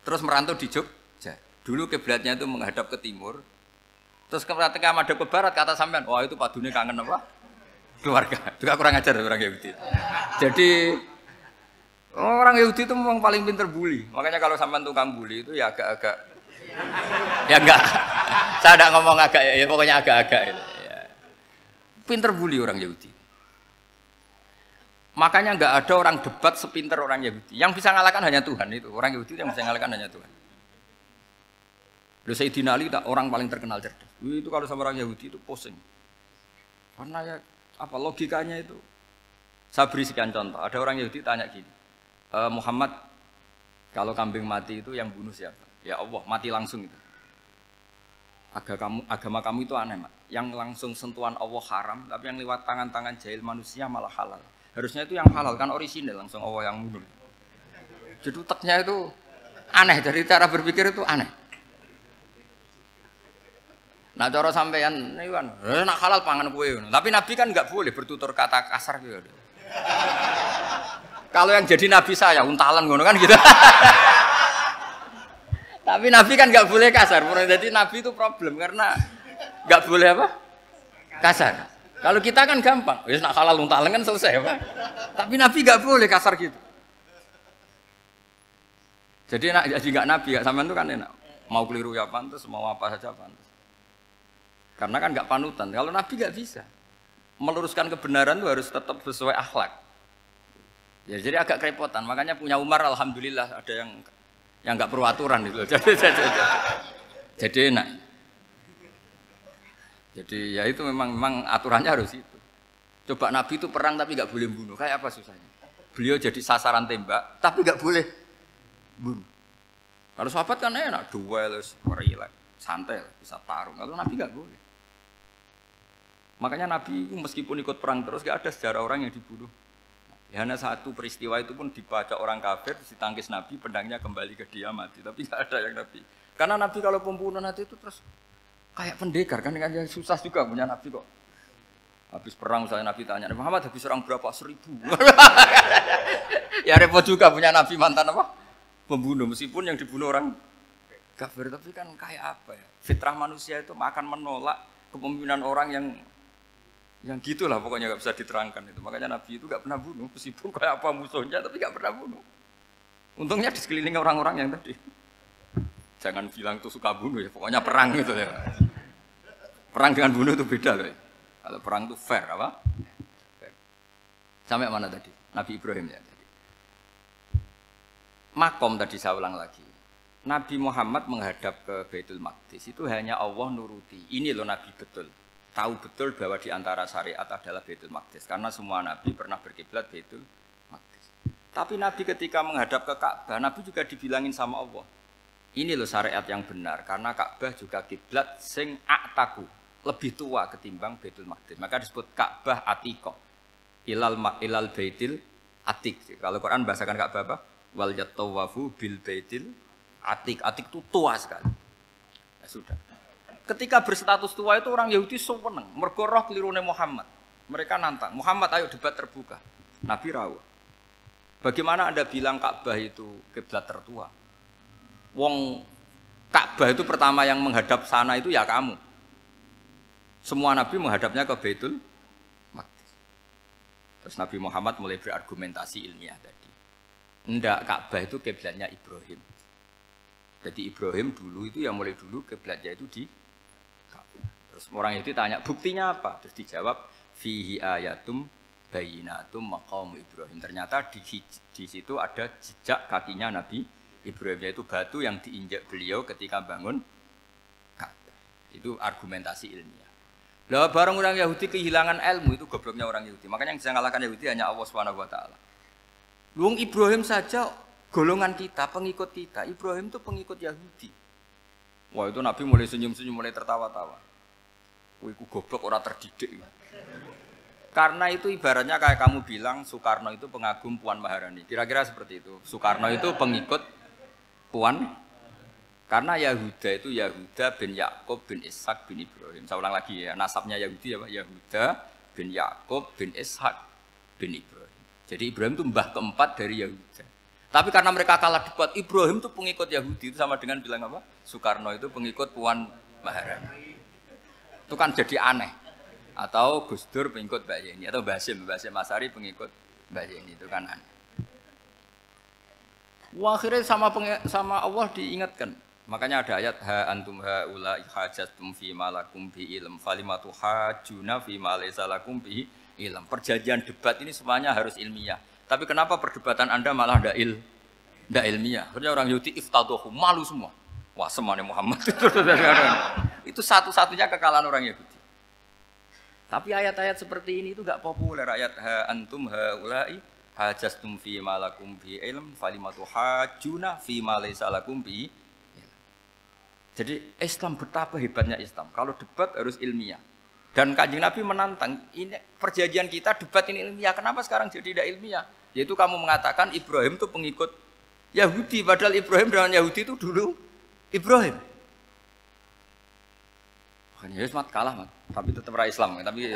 terus merantau di Jogja. Dulu kiblatnya itu menghadap ke timur. Terus ketika madhab ke barat kata sampean, wah itu padunya kangen apa? Keluarga. Juga kurang ajar orang Yahudi. Jadi orang Yahudi itu memang paling pinter bully. Makanya kalau sampean tukang bully itu ya agak-agak ya enggak. Saya enggak ngomong agak ya pokoknya agak-agak itu. Ya. Pinter bully orang Yahudi. Makanya enggak ada orang debat sepinter orang Yahudi. Yang bisa ngalahkan hanya Tuhan itu. Orang Yahudi yang bisa ngalahkan hanya Tuhan. Lalu Sayyidina Ali orang paling terkenal cerdas. Itu kalau sama orang Yahudi itu pusing. Karena ya apa logikanya itu? Saya beri sekian contoh. Ada orang Yahudi tanya gini, Muhammad, kalau kambing mati itu yang bunuh siapa? Ya Allah, mati langsung itu. Agama kamu itu aneh, Mak. Yang langsung sentuhan Allah haram, tapi yang lewat tangan-tangan jahil manusia malah halal. Harusnya itu yang halal, kan orisinil, langsung Allah yang bunuh. Jadi uteknya itu aneh, dari cara berpikir itu aneh. Nah cara sampean ini kan, nak halal pangan kue. Tapi Nabi kan nggak boleh bertutur kata kasar gitu. Kalau yang jadi Nabi saya untalan ngono kan gitu. Tapi Nabi kan nggak boleh kasar. Jadi Nabi itu problem karena nggak boleh apa? Kasar. Kalau kita kan gampang, wis nak halal untalan kan selesai apa? Tapi Nabi nggak boleh kasar gitu. Jadi nggak Nabi, nggak sampean itu kan enak. Mau keliru ya pantas, mau apa saja pantas. Karena kan nggak panutan. Kalau Nabi nggak bisa. meluruskan kebenaran itu harus tetap sesuai akhlak. Ya, jadi agak kerepotan. Makanya punya Umar alhamdulillah ada yang nggak perlu aturan gitu. Jadi enak. Jadi ya itu memang aturannya harus itu. Coba Nabi itu perang tapi nggak boleh bunuh. Kayak apa susahnya? Beliau jadi sasaran tembak tapi nggak boleh bunuh. Kalau sahabat kan enak, duel, relax, santai, bisa tarung. Kalau Nabi nggak boleh. Makanya Nabi meskipun ikut perang terus nggak ada sejarah orang yang dibunuh. Ya, hanya satu peristiwa itu pun dibaca orang kafir, ditangkis Nabi, pedangnya kembali ke dia mati. Tapi nggak ada yang Nabi. Karena Nabi kalau pembunuh nanti itu terus kayak pendekar kan, susah juga punya Nabi kok. Habis perang misalnya Nabi tanya, Muhammad habis serang berapa? 1000. Ya repot juga punya Nabi mantan apa? Pembunuh, meskipun yang dibunuh orang kafir. Tapi kan kayak apa ya? Fitrah manusia itu akan menolak kepemimpinan orang yang gitulah pokoknya nggak bisa diterangkan itu. Makanya Nabi itu nggak pernah bunuh, meskipun kayak apa musuhnya, tapi nggak pernah bunuh. Untungnya di sekeliling orang-orang yang tadi. Jangan bilang itu suka bunuh ya, pokoknya perang gitu ya. Perang dengan bunuh itu beda loh. Kalau perang itu fair apa? Fair. Sampai mana tadi? Nabi Ibrahim ya tadi. Makom tadi saya ulang lagi. Nabi Muhammad menghadap ke Baitul Maqdis itu hanya Allah nuruti. Ini loh Nabi betul. Tahu betul bahwa di antara syariat adalah Baitul Maqdis karena semua nabi pernah berkiblat Baitul Maqdis. Tapi Nabi ketika menghadap ke Ka'bah, Nabi juga dibilangin sama Allah. Ini loh syariat yang benar karena Ka'bah juga kiblat sing a'taku, lebih tua ketimbang Baitul Maqdis. Maka disebut Ka'bah Atiqah. Ilal Baitil Atiq. Kalau Quran bahasakan Ka'bah apa? Wal yatawafu bil Baitil Atiq. Atiq itu tua sekali. Ya sudah. Ketika berstatus tua itu orang Yahudi seneng, mergo roh kelirune Muhammad. Mereka nantang, Muhammad ayo debat terbuka. Nabi rawuh. Bagaimana Anda bilang Ka'bah itu kiblat tertua? Wong Ka'bah itu pertama yang menghadap sana itu ya kamu. Semua nabi menghadapnya ke Baitul Maqdis. Terus Nabi Muhammad mulai berargumentasi ilmiah tadi. Enggak, Ka'bah itu kiblatnya Ibrahim. Jadi Ibrahim dulu itu yang mulai dulu kiblatnya itu di Ka'bah. Terus orang itu tanya, buktinya apa? Terus dijawab, fihi ayatum bayinatum maqam Ibrahim. Ternyata di situ ada jejak kakinya Nabi Ibrahim, yaitu batu yang diinjak beliau ketika bangun Ka'bah. Itu argumentasi ilmiah. Lah barang orang Yahudi kehilangan ilmu itu gobloknya orang Yahudi. Makanya yang bisa mengalahkan Yahudi hanya Allah Subhanahu wa taala. Wong Ibrahim saja golongan kita, pengikut kita. Ibrahim itu pengikut Yahudi. Wah, itu Nabi mulai senyum-senyum, mulai tertawa-tawa. Wah, itu goblok orang terdidik. Karena itu ibaratnya kayak kamu bilang Soekarno itu pengagum Puan Maharani. Kira-kira seperti itu. Soekarno itu pengikut Puan. Karena Yahuda itu Yahuda bin Yakub bin Ishak bin Ibrahim. Saya ulang lagi ya, nasabnya Yahudi apa? Yahuda bin Yakub bin Ishak bin Ibrahim. Jadi Ibrahim itu mbah keempat dari Yahuda. Tapi karena mereka kalah debat, Ibrahim itu pengikut Yahudi, itu sama dengan bilang apa? Soekarno itu pengikut Puan Maharani. Itu kan jadi aneh. Atau Gus Dur pengikut Mbak Yeni, atau Basim Asari pengikut Mbak Yeni, itu kan aneh. Wah, akhirnya sama Allah diingatkan. Makanya ada ayat ha antum haula hajatum fi malakum bi ilm falimatu hajuna fi ma laysa lakum bi ilm. Perjanjian debat ini semuanya harus ilmiah. Tapi kenapa perdebatan Anda malah ndak ilmiah? Sebenarnya orang Yahudi iftadohu, malu semua. Wah, semuanya Muhammad itu satu-satunya kekalahan orang Yahudi. Tapi ayat-ayat seperti ini itu enggak populer. Ayat ha antum haula'i hajastum fi malakum bi ilm falimatu hajuna fi ma laysa lakum bi. Jadi Islam betapa hebatnya Islam. Kalau debat harus ilmiah. Dan Kanjeng Nabi menantang, ini perjanjian kita debat ini ilmiah. Kenapa sekarang jadi tidak ilmiah? Yaitu kamu mengatakan Ibrahim itu pengikut Yahudi. Padahal Ibrahim dengan Yahudi itu dulu Ibrahim. Ya mat kalah mat. Tapi tetap ra Islam. Tapi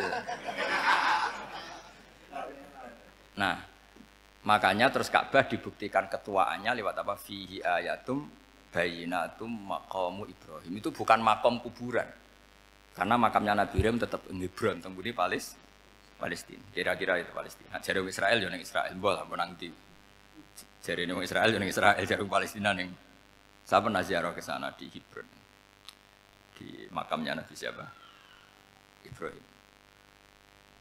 nah, makanya terus Ka'bah dibuktikan ketuaannya lewat apa? Fihi ayatum bayinatum maqamu Ibrahim. Itu bukan makom kuburan. Karena makamnya Nabi Ibrahim tetap Hebron, tembuhne Palestina. Kira-kira itu Palestina. Jare Israel yo ning Israel, mbah menang di. Jare ning Israel yo ning Israel, jare Palestina ning. Saya pernah ziarah ke sana di Hebron. Di makamnya Nabi siapa? Ibrahim.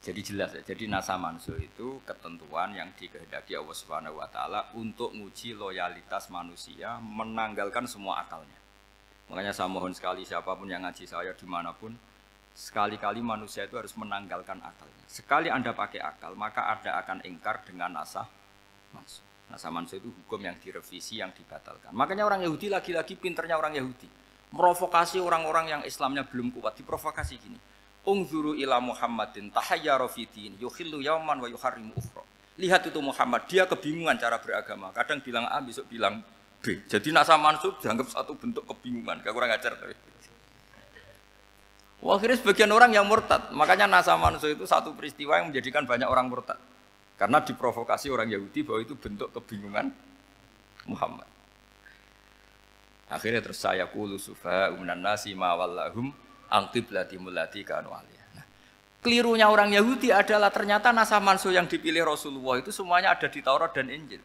Jadi jelas ya. Jadi nasa mansuh itu ketentuan yang dikehendaki Allah Subhanahu wa taala untuk menguji loyalitas manusia, menanggalkan semua akalnya. Makanya saya mohon sekali siapapun yang ngaji saya dimanapun, sekali-kali manusia itu harus menanggalkan akalnya. Sekali Anda pakai akal, maka Anda akan ingkar dengan nasa mansuh. Nasa mansuh itu hukum yang direvisi, yang dibatalkan. Makanya orang Yahudi lagi-lagi pinternya orang Yahudi. Merovokasi orang-orang yang Islamnya belum kuat, diprovokasi gini. Ungzuru ila Muhammadin tahayyara fi din yukhillu yauman wa yuharrimu ukhra. Lihat itu Muhammad, dia kebingungan cara beragama. Kadang bilang A, besok bilang B. Jadi nasa mansuh dianggap satu bentuk kebingungan. Gak kurang ajar tapi. Akhirnya sebagian orang yang murtad. Makanya nasa mansuh itu satu peristiwa yang menjadikan banyak orang murtad. Karena diprovokasi orang Yahudi bahwa itu bentuk kebingungan Muhammad. Akhirnya terus saya qulu sufaha minan nasi ma wallahum an qiblatimul lati kanu alaiha. Nah, kelirunya orang Yahudi adalah ternyata nasa mansuh yang dipilih Rasulullah itu semuanya ada di Taurat dan Injil.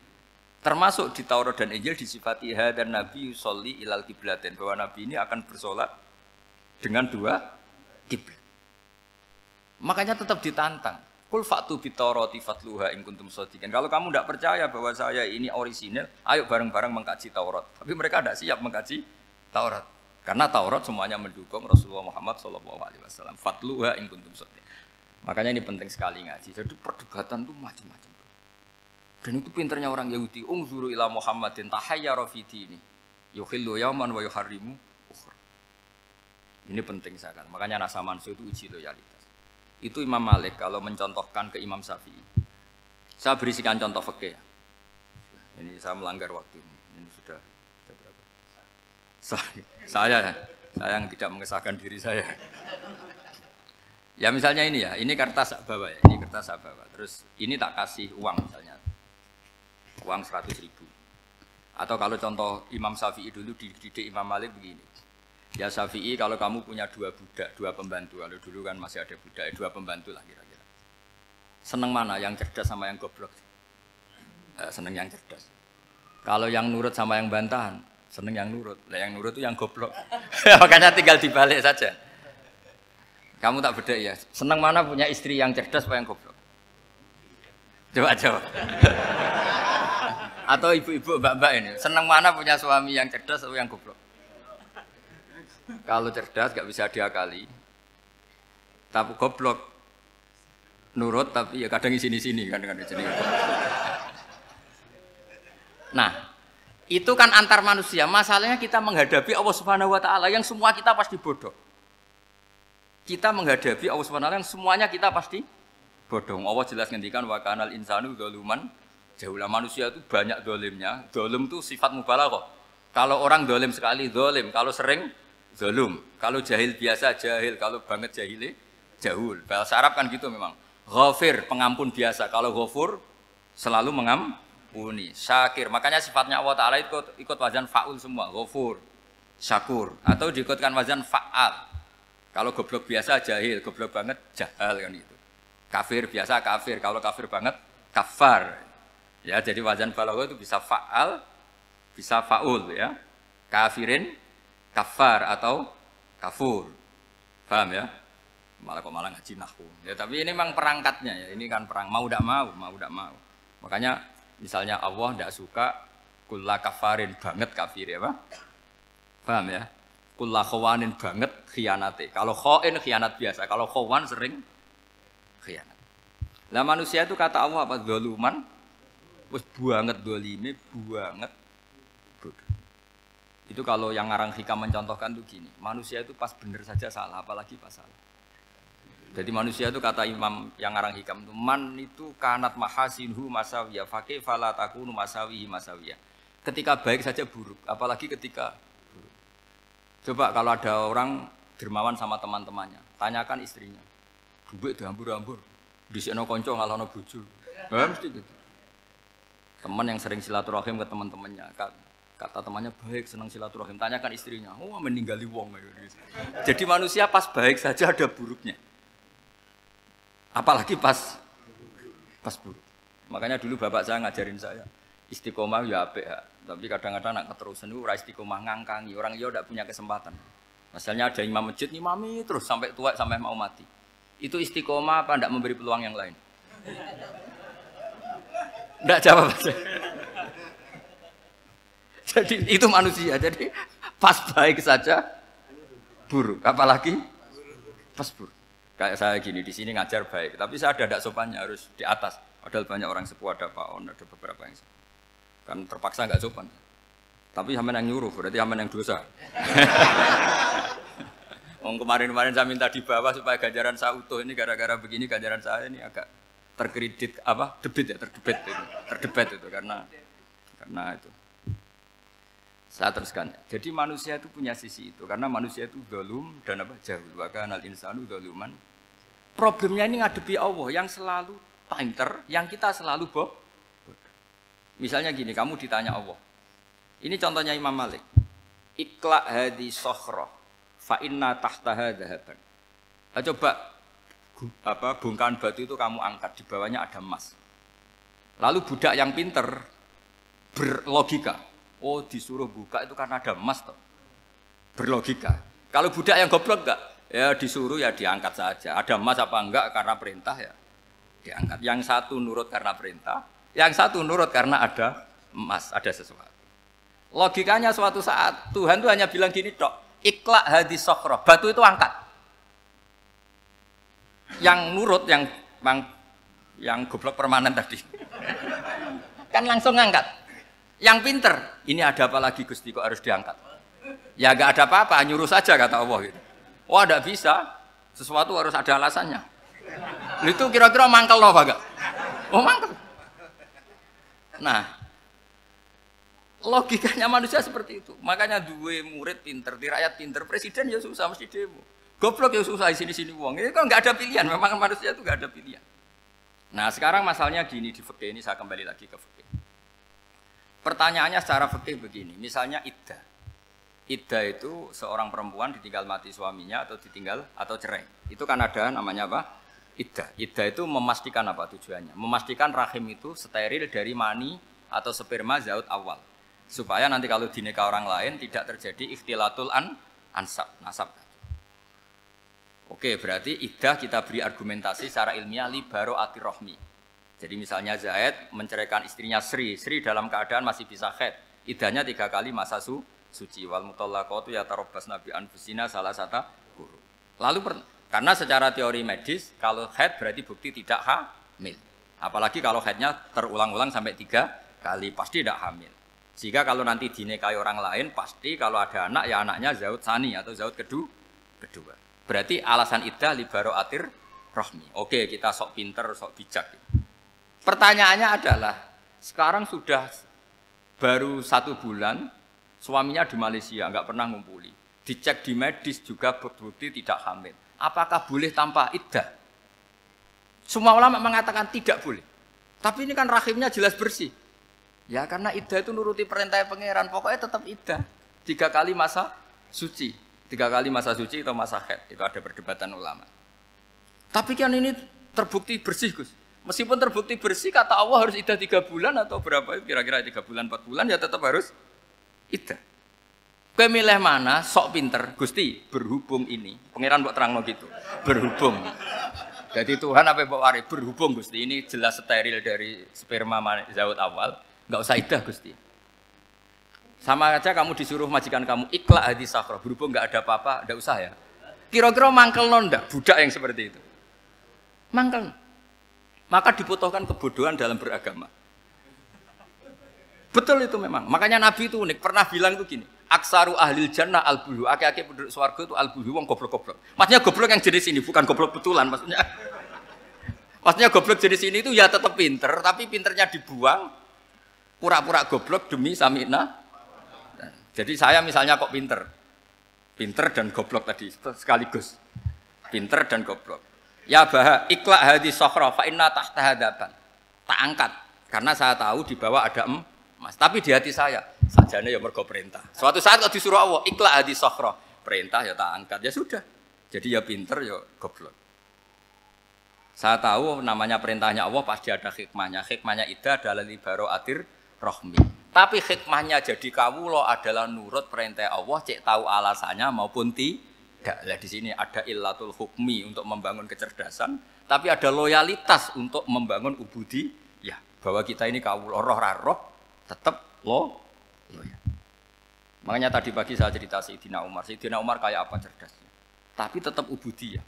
Termasuk di Taurat dan Injil disifati dan Nabi yusolli ilal qiblatin, bahwa Nabi ini akan bersolat dengan dua kiblat. Makanya tetap ditantang. Kul fa'tu bitaurati fatluha in kuntum shadiqin. Kalau kamu tidak percaya bahwa saya ini orisinil, ayo bareng-bareng mengkaji Taurat. Tapi mereka tidak siap mengkaji Taurat. Karena Taurat semuanya mendukung Rasulullah Muhammad SAW. Fatluha in kuntum shadiqin. Makanya ini penting sekali ngaji. Jadi perdebatan itu macam-macam. Dan itu pinternya orang Yahudi. Ungzuru ila Muhammadin tahayyara fi dini yukhillu yauman wa yuharrimu ukhra. Ini penting sekali. Makanya nasa mansuh itu uji loyalitas. Itu Imam Malik kalau mencontohkan ke Imam Syafi'i. Saya berisikan contoh fikih. Ini saya melanggar waktu ini. Ini sudah berapa? Saya yang tidak mengesahkan diri saya. Ya misalnya ini ya, ini kertas saya bawa ya, ini kertas saya bawa. Terus ini tak kasih uang misalnya, uang 100.000. Atau kalau contoh Imam Syafi'i dulu dididik Imam Malik begini. Ya Syafi'i, kalau kamu punya 2 budak, 2 pembantu, kalau dulu kan masih ada budak, 2 pembantu lah kira-kira. Seneng mana, yang cerdas sama yang goblok? Seneng yang cerdas. Kalau yang nurut sama yang bantahan, seneng yang nurut. Lah yang nurut itu yang goblok. Makanya tinggal dibalik saja. Kamu tak beda ya. Seneng mana punya istri yang cerdas apa yang goblok? Coba jawab. Atau ibu-ibu, mbak-mbak ini, seneng mana punya suami yang cerdas atau yang goblok? Kalau cerdas gak bisa diakali, tapi goblok nurut tapi ya kadang di sini kan dengan sini. Nah, itu kan antar manusia. Masalahnya kita menghadapi Allah Subhanahu wa taala yang semua kita pasti bodoh. Kita menghadapi Allah Subhanahu wa taala yang semuanya kita pasti bodoh. Allah jelas ngendikan wa kanal insanu dzaluman jahula. Manusia itu banyak dolimnya. Dolim itu sifat mubalaghah. Kalau orang dolim sekali dolim, kalau sering zalum, kalau jahil biasa jahil, kalau banget jahili jahul. Bahasa Arab kan gitu memang. Ghafir, pengampun biasa. Kalau ghafur selalu mengampuni. Syakir, makanya sifatnya Allah Ta'ala ikut wazan fa'ul semua. Ghafur, syakur. Atau diikutkan wazan fa'al. Kalau goblok biasa jahil, goblok banget jahal kan itu. Kafir biasa kafir, kalau kafir banget kafar. Ya, jadi wazan balaghah itu bisa fa'al, bisa fa'ul ya. Kafirin kafar atau kafur, paham ya? Malah ngaji nahwu. Ya tapi ini memang perangkatnya ya. Ini kan perang mau tidak mau. Makanya misalnya Allah tidak suka kulla kafarin banget kafir ya, Pak? Paham ya? Kulla khawanin banget khianate. Kalau khain khianat biasa, kalau khawan sering khianat. Lah manusia itu kata Allah apa? Zaluman, wis banget dolime, banget bodoh. Itu kalau yang ngarang hikam mencontohkan tuh gini, manusia itu pas bener saja salah, apalagi pas salah. Jadi manusia itu kata Imam yang ngarang hikam itu, man itu kanat mahasinhu masawiyah, fakih fala takunu masawihi masawiyah. Ketika baik saja buruk, apalagi ketika buruk. Coba kalau ada orang dermawan sama teman-temannya, tanyakan istrinya, duit dihambur-hambur, disikno konco ngalono bojo. Mesti gitu. Teman yang sering silaturahim ke teman-temannya, kata temannya baik, senang silaturahim. Tanyakan istrinya, oh meninggali wong. Jadi manusia pas baik saja ada buruknya. Apalagi pas buruk. Makanya dulu bapak saya ngajarin saya, istiqomah ya apik ya. Tapi kadang-kadang nak keterusan itu ora istiqomah ngangkangi. Orang dia tidak punya kesempatan. Misalnya ada imam masjid, ngimami terus sampai tua, sampai mau mati. Itu istiqomah apa ndak memberi peluang yang lain? Ndak jawab aja. Jadi itu manusia. Jadi pas baik saja buruk, apalagi pas buruk. Kayak saya gini di sini ngajar baik, tapi saya ada ndak sopannya harus di atas. Padahal banyak orang sepuh, ada Pak On, ada beberapa yang kan terpaksa nggak sopan. Tapi sampean yang nyuruh, berarti sampean yang dosa. Kemarin-kemarin saya minta di bawah supaya ganjaran saya utuh, ini gara-gara begini ganjaran saya ini agak terkredit terdebat itu karena itu. Saya teruskan. Jadi manusia itu punya sisi itu karena manusia itu dzalum dan jahul. Wa kanal insanu dzaluman. Problemnya ini ngadepi Allah yang selalu pinter, yang kita selalu bodoh. Misalnya gini, kamu ditanya Allah. Ini contohnya Imam Malik. Ikla hadi sokhroh fa inna tahtaha dhahaban. Coba bongkahan batu itu kamu angkat, di bawahnya ada emas. Lalu budak yang pinter berlogika, oh disuruh buka itu karena ada emas toh. Berlogika. Kalau budak yang goblok enggak, ya disuruh ya diangkat saja. Ada emas apa enggak karena perintah ya diangkat. Yang satu nurut karena perintah, yang satu nurut karena ada emas, ada sesuatu. Logikanya suatu saat Tuhan itu hanya bilang gini tok, ikla hadis sokhroh, batu itu angkat. Yang nurut, yang goblok permanen tadi, kan langsung ngangkat. Yang pinter, ini ada apa lagi Gusti kok harus diangkat? Ya gak ada apa-apa, nyuruh saja kata Allah gitu. Wah tidak bisa, sesuatu harus ada alasannya. Itu kira-kira mangkel loh apa gak? Oh mangkel. Nah, logikanya manusia seperti itu. Makanya dua murid pinter, di rakyat pinter, presiden ya susah mesti demo. Goblok ya susah sini uang. Ini kan nggak ada pilihan. Memang manusia itu nggak ada pilihan. Nah sekarang masalahnya gini di fikih ini, saya kembali lagi ke fikih. Pertanyaannya secara fikih begini. Misalnya iddah. Iddah itu seorang perempuan ditinggal mati suaminya atau ditinggal atau cerai. Itu kan ada namanya apa? Iddah. Iddah itu memastikan apa tujuannya? Memastikan rahim itu steril dari mani atau sperma zaut awal. Supaya nanti kalau dinikah orang lain tidak terjadi ikhtilatul nasab. Oke, berarti iddah kita beri argumentasi secara ilmiah li baro'atir rohmi. Jadi misalnya Zaid menceraikan istrinya Sri dalam keadaan masih bisa haid. Iddahnya 3 kali masa suci. Wal mutallaqatu yatarabbasna bi anfusina salah satu guru. Lalu karena secara teori medis kalau haid berarti bukti tidak hamil. Apalagi kalau haidnya terulang-ulang sampai 3 kali pasti tidak hamil. Sehingga kalau nanti dinikahi orang lain pasti kalau ada anak ya anaknya zaud sani atau zaud kedua. Berarti alasan iddah li baro'atir rohmi. Oke, kita sok pinter, sok bijak. Pertanyaannya adalah sekarang sudah baru 1 bulan suaminya di Malaysia nggak pernah ngumpuli. Dicek di medis juga berbukti tidak hamil. Apakah boleh tanpa iddah? Semua ulama mengatakan tidak boleh. Tapi ini kan rahimnya jelas bersih. Ya karena iddah itu nuruti perintah pangeran, pokoknya tetap iddah. 3 kali masa suci. 3 kali masa suci atau masa haid. Itu ada perdebatan ulama. Tapi kan ini terbukti bersih Gus. Meskipun terbukti bersih kata Allah harus iddah 3 bulan atau berapa? Kira-kira 3 bulan 4 bulan ya tetap harus iddah. Kowe milih mana? Sok pinter. Gusti, berhubung ini. Pangeran mbok terangno gitu. Berhubung. Jadi Tuhan apa mbok wari? Berhubung Gusti ini jelas steril dari sperma zaut awal. Enggak usah iddah Gusti. Sama aja kamu disuruh majikan kamu ikla hadis sakhroh, berhubung nggak ada apa-apa, nggak usah ya. Kira-kira mangkel nondak budak yang seperti itu. Mangkel. Maka dibutuhkan kebodohan dalam beragama. Betul itu memang. Makanya Nabi itu unik, pernah bilang itu gini, aksaru ahlil jannah al-bulu, aki-aki penduduk swarga itu al-bulu, wong goblok-goblok. Maksudnya goblok yang jenis ini, bukan goblok betulan maksudnya. Maksudnya goblok jenis ini itu ya tetap pinter, tapi pinternya dibuang, pura-pura goblok demi sami'na. Jadi saya misalnya kok pinter dan goblok tadi sekaligus, pinter dan goblok. Ya bah ikla hadis sokhroh fa inna tahtaha dhahaban. Tak angkat karena saya tahu di bawah ada emas. Tapi di hati saya sajane ya mergo perintah. Suatu saat kalau disuruh Allah ikla hadis sokhroh, perintah ya tak angkat ya sudah. Jadi ya pinter ya goblok. Saya tahu namanya perintahnya Allah pasti ada hikmahnya. Hikmahnya iddah adalah li baro'atir rohmi. Tapi hikmahnya jadi kawula adalah nurut perintah Allah, cek tahu alasannya maupun Lah di sini ada illatul hukmi untuk membangun kecerdasan, tapi ada loyalitas untuk membangun ubudi. Ya, bahwa kita ini kawula roh tetap loyal. Makanya tadi pagi saya cerita Sayyidina Umar. Sayyidina Umar kayak apa cerdasnya? Tapi tetap ubudiyah.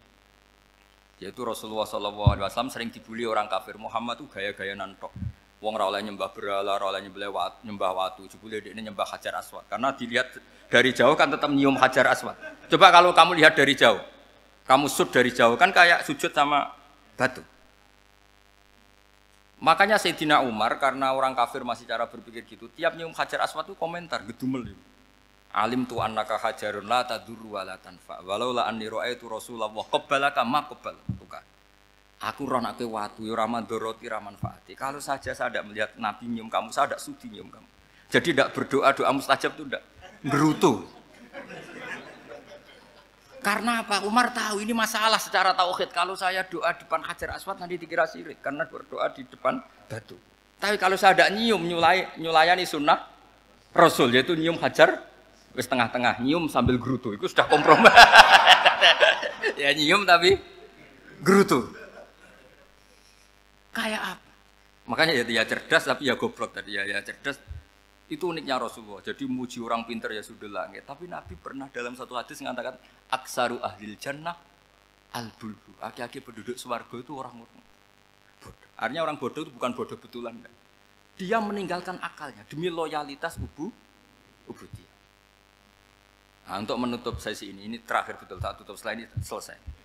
Yaitu Rasulullah SAW sering dibully orang kafir. Muhammad tuh gaya-gaya nantok. Wong ra oleh nyembah berhala, ra oleh nyembah watu, jebule dekne nyembah Hajar Aswad. Karena dilihat dari jauh kan tetap nyium Hajar Aswad. Coba kalau kamu lihat dari jauh, kamu sujud dari jauh kan kayak sujud sama batu. Makanya Sayyidina Umar karena orang kafir masih cara berpikir gitu, tiap nyium Hajar Aswad itu komentar gedumel. Alim tu annaka hajarun la tadurru wa la tanfa. Walau la anni ra'aitu Rasulullah qabbalaka ma qabbal. Aku ronake watu ya ora mandoroti ora manfaati. Kalau saja saya tidak melihat Nabi nyium kamu, saya tidak sudi nyium kamu. Jadi tidak berdoa doa mustajab itu tidak berutuh. Karena apa? Umar tahu ini masalah secara tauhid. Kalau saya doa di depan Hajar Aswad nanti dikira syirik karena berdoa di depan batu. Tapi kalau saya tidak nyium nyulayani sunnah Rasul yaitu nyium Hajar wis tengah-tengah nyium sambil gerutu itu sudah kompromi. Ya nyium tapi gerutu. Kayak apa? Makanya ya cerdas tapi ya goblok tadi ya cerdas. Itu uniknya Rasulullah. Jadi muji orang pintar ya sudah langit. Tapi Nabi pernah dalam satu hadis mengatakan aksaru ahlil jannah al-bulbu. Aki-aki penduduk swarga itu orang bodoh. Artinya orang bodoh itu bukan bodoh betulan. Dia meninggalkan akalnya demi loyalitas ubudiyah. Nah, untuk menutup sesi ini terakhir betul tak tutup setelah ini selesai.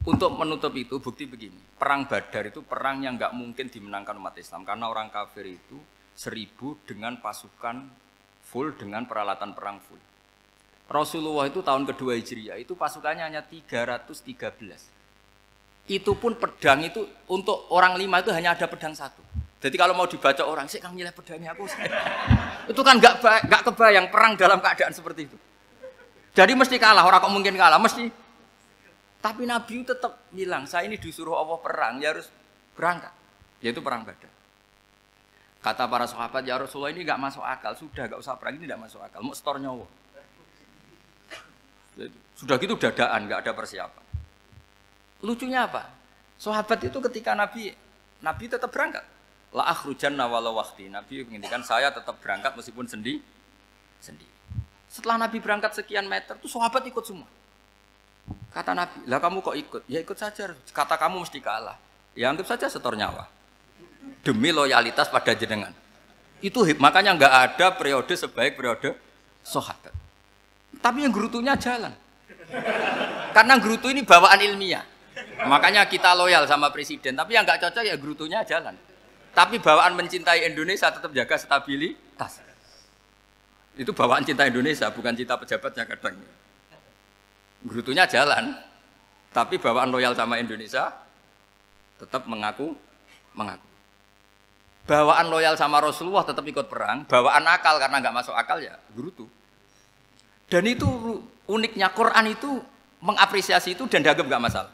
Untuk menutup itu bukti begini, perang Badar itu perang yang nggak mungkin dimenangkan umat Islam karena orang kafir itu 1000 dengan pasukan full dengan peralatan perang full. Rasulullah itu tahun kedua Hijriah itu pasukannya hanya 313. Itu pun pedang itu untuk orang 5 itu hanya ada pedang 1. Jadi kalau mau dibaca orang sih kang milih pedangnya aku. Itu kan nggak kebayang perang dalam keadaan seperti itu. Jadi mesti kalah, orang kok mungkin kalah mesti. Tapi Nabi tetap bilang, saya ini disuruh Allah perang, ya harus berangkat. Yaitu perang Badar. Kata para sahabat, ya Rasulullah ini nggak masuk akal. Sudah nggak usah perang, ini nggak masuk akal. Mau setor nyawa. Sudah gitu dadaan, nggak ada persiapan. Lucunya apa? Sahabat itu ketika Nabi tetap berangkat. La akhrujanna walau waqti. Nabi menginginkan saya tetap berangkat meskipun sendiri. Setelah Nabi berangkat sekian meter, tuh sahabat ikut semua. Kata Nabi, lah kamu kok ikut? Ya ikut saja. Kata kamu mesti kalah. Ya anggap saja setor nyawa. Demi loyalitas pada jenengan. Itu makanya nggak ada periode sebaik periode sahabat. Tapi yang gerutunya jalan. Karena gerutu ini bawaan ilmiah. Makanya kita loyal sama presiden. Tapi yang nggak cocok ya gerutunya jalan. Tapi bawaan mencintai Indonesia tetap jaga stabilitas. Itu bawaan cinta Indonesia, bukan cinta pejabatnya kadang. Gerutunya jalan, tapi bawaan loyal sama Indonesia tetap mengaku. Bawaan loyal sama Rasulullah tetap ikut perang, bawaan akal karena nggak masuk akal ya gerutu. Dan itu uniknya Quran itu mengapresiasi itu dan dianggap nggak masalah.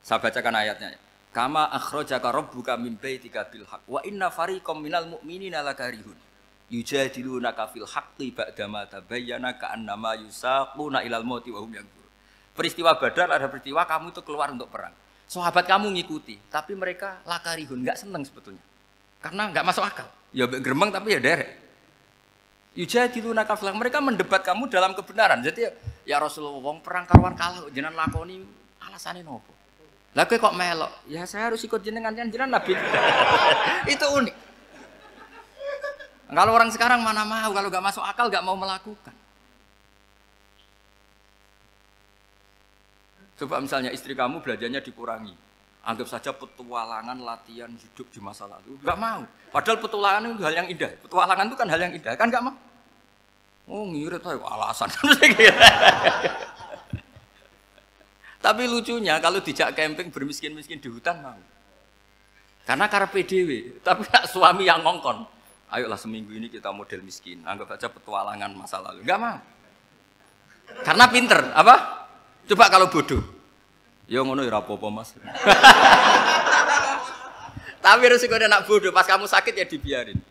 Saya bacakan ayatnya. Kama akhrajaka rabbuka min baitika bil haqq wa inna fariqam minal mu'minina lakarihun yujadilunaka fil haqqi ba'dama tabayyana ka'annama yusaquna ilal mauti wa hum yanzurun. Peristiwa Badar ada peristiwa kamu itu keluar untuk perang. Sahabat kamu ngikuti, tapi mereka lakarihun, nggak seneng sebetulnya. Karena nggak masuk akal. Ya geremeng tapi ya derek. Yujadilunaka fil haqq. Mereka mendebat kamu dalam kebenaran. Jadi ya Rasulullah wong perang karuan kalah jenengan lakoni alasane nopo? Lah kok melok? Ya saya harus ikut jenengan Nabi. Itu unik. Kalau orang sekarang mana mau, kalau nggak masuk akal nggak mau melakukan. Coba misalnya istri kamu belajarnya dikurangi. Anggap saja petualangan latihan hidup di masa lalu. Nggak mau. Padahal petualangan itu hal yang indah. Petualangan itu kan hal yang indah. Kan nggak mau. Oh ngirit aja alasan. Tapi lucunya kalau dijak camping bermiskin-miskin di hutan mau. Karena karpe dhewe, tapi suami yang ngongkon. Ayolah seminggu ini kita model miskin. Anggap aja petualangan masa lalu. Enggak mau. Karena pinter, apa? Coba kalau bodoh. Ya ngono ya apa-apa Mas. Tapi resikonya nak bodoh, pas kamu sakit ya dibiarin.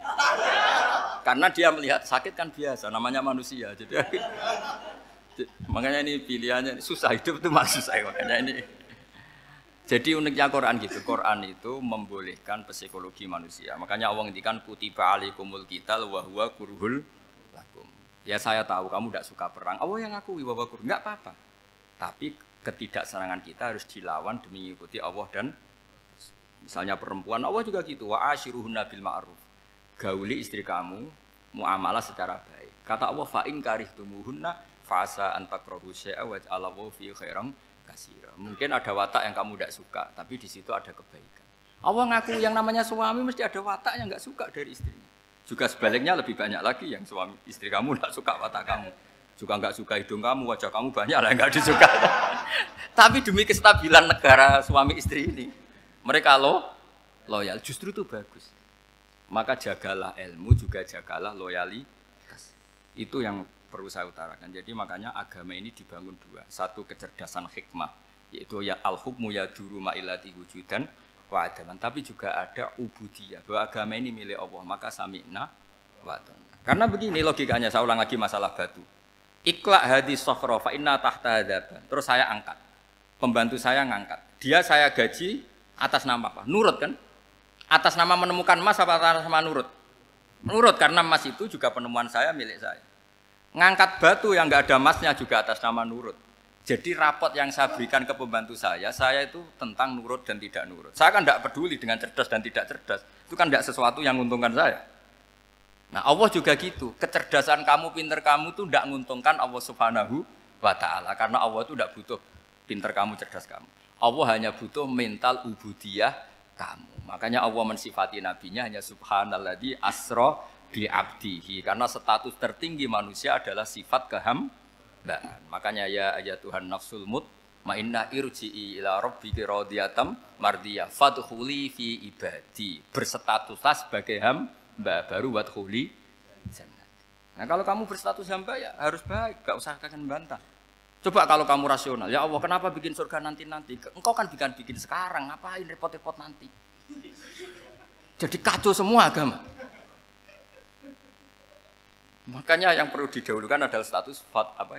Karena dia melihat sakit kan biasa, namanya manusia. Jadi Makanya ini pilihannya susah hidup itu malah susah makanya ini. Jadi uniknya Quran gitu. Quran itu membolehkan psikologi manusia. Makanya Allah ngendikan kutiba alaikumul qital wa huwa kurhul lakum. Ya saya tahu kamu tidak suka perang. Allah yang ngakui bahwa kurhul enggak apa-apa. Tapi ketidaksenangan kita harus dilawan demi mengikuti Allah dan misalnya perempuan Allah juga gitu. Wa ashiruhunna bil ma'ruf. Gauli istri kamu muamalah secara baik. Kata Allah fa in karihtumuhunna fa'asa an takrahu syai'a wa ja'alallahu fi khairan katsira. Mungkin ada watak yang kamu tidak suka, tapi di situ ada kebaikan. Allah ngaku yang namanya suami mesti ada watak yang enggak suka dari istrinya. Juga sebaliknya lebih banyak lagi yang suami istri kamu tidak suka watak kamu. Juga enggak suka hidung kamu, wajah kamu banyak lah yang enggak disuka. Tapi demi kestabilan negara suami istri ini, mereka loyal, justru itu bagus. Maka jagalah ilmu, juga jagalah loyalitas. Itu yang perlu saya utarakan. Jadi makanya agama ini dibangun dua. Satu kecerdasan hikmah, yaitu ya al-hukmu ya duru ma'ilati wujudan wa adaman. Tapi juga ada ubudiyah, bahwa agama ini milik Allah. Maka sami'na wa ata'na. Karena begini logikanya, saya ulang lagi masalah batu. Iqla hadis sokhro fa inna tahta hadaban. Terus saya angkat. Pembantu saya ngangkat. Dia saya gaji atas nama apa? Nurut kan? Atas nama menemukan emas apa atas nama nurut? Nurut karena emas itu juga penemuan saya, milik saya. Ngangkat batu yang enggak ada emasnya juga atas nama nurut. Jadi rapot yang saya berikan ke pembantu saya itu tentang nurut dan tidak nurut. Saya kan tidak peduli dengan cerdas dan tidak cerdas. Itu kan tidak sesuatu yang menguntungkan saya. Nah Allah juga gitu. Kecerdasan kamu, pinter kamu itu tidak menguntungkan Allah Subhanahu wa Ta'ala. Karena Allah itu tidak butuh pinter kamu, cerdas kamu. Allah hanya butuh mental ubudiyah kamu. Makanya Allah mensifati nabinya hanya subhanalladzi asra bi abdihi, karena status tertinggi manusia adalah sifat kehambaan. Makanya ya Tuhan nafsul mutmainnah irji'i ila rabbiki radhiyatam mardiyah fadkhuli fi ibadi. Berstatuslah sebagai hamba baru wadkhuli jannah. Nah, kalau kamu berstatus hamba ya harus baik, enggak usah kakek bantah. Coba kalau kamu rasional, ya Allah kenapa bikin surga nanti-nanti? Engkau kan bikin sekarang, ngapain repot-repot nanti? Jadi kacau semua agama. Makanya yang perlu didahulukan adalah status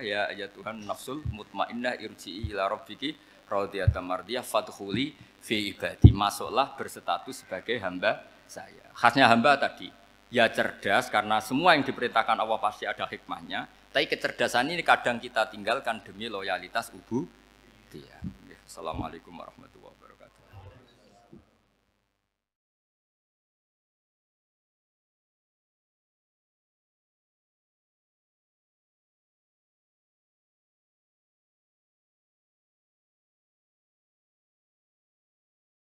ya Tuhan nafsul mutmainnah irji'i ila rabbiki radhiyatam mardiyah fadkhuli fi ibadi. Masuklah berstatus sebagai hamba saya. Khasnya hamba tadi ya cerdas karena semua yang diperintahkan Allah pasti ada hikmahnya. Tapi kecerdasan ini kadang kita tinggalkan demi loyalitas ubudiyah. Assalamualaikum warahmatullahi wabarakatuh.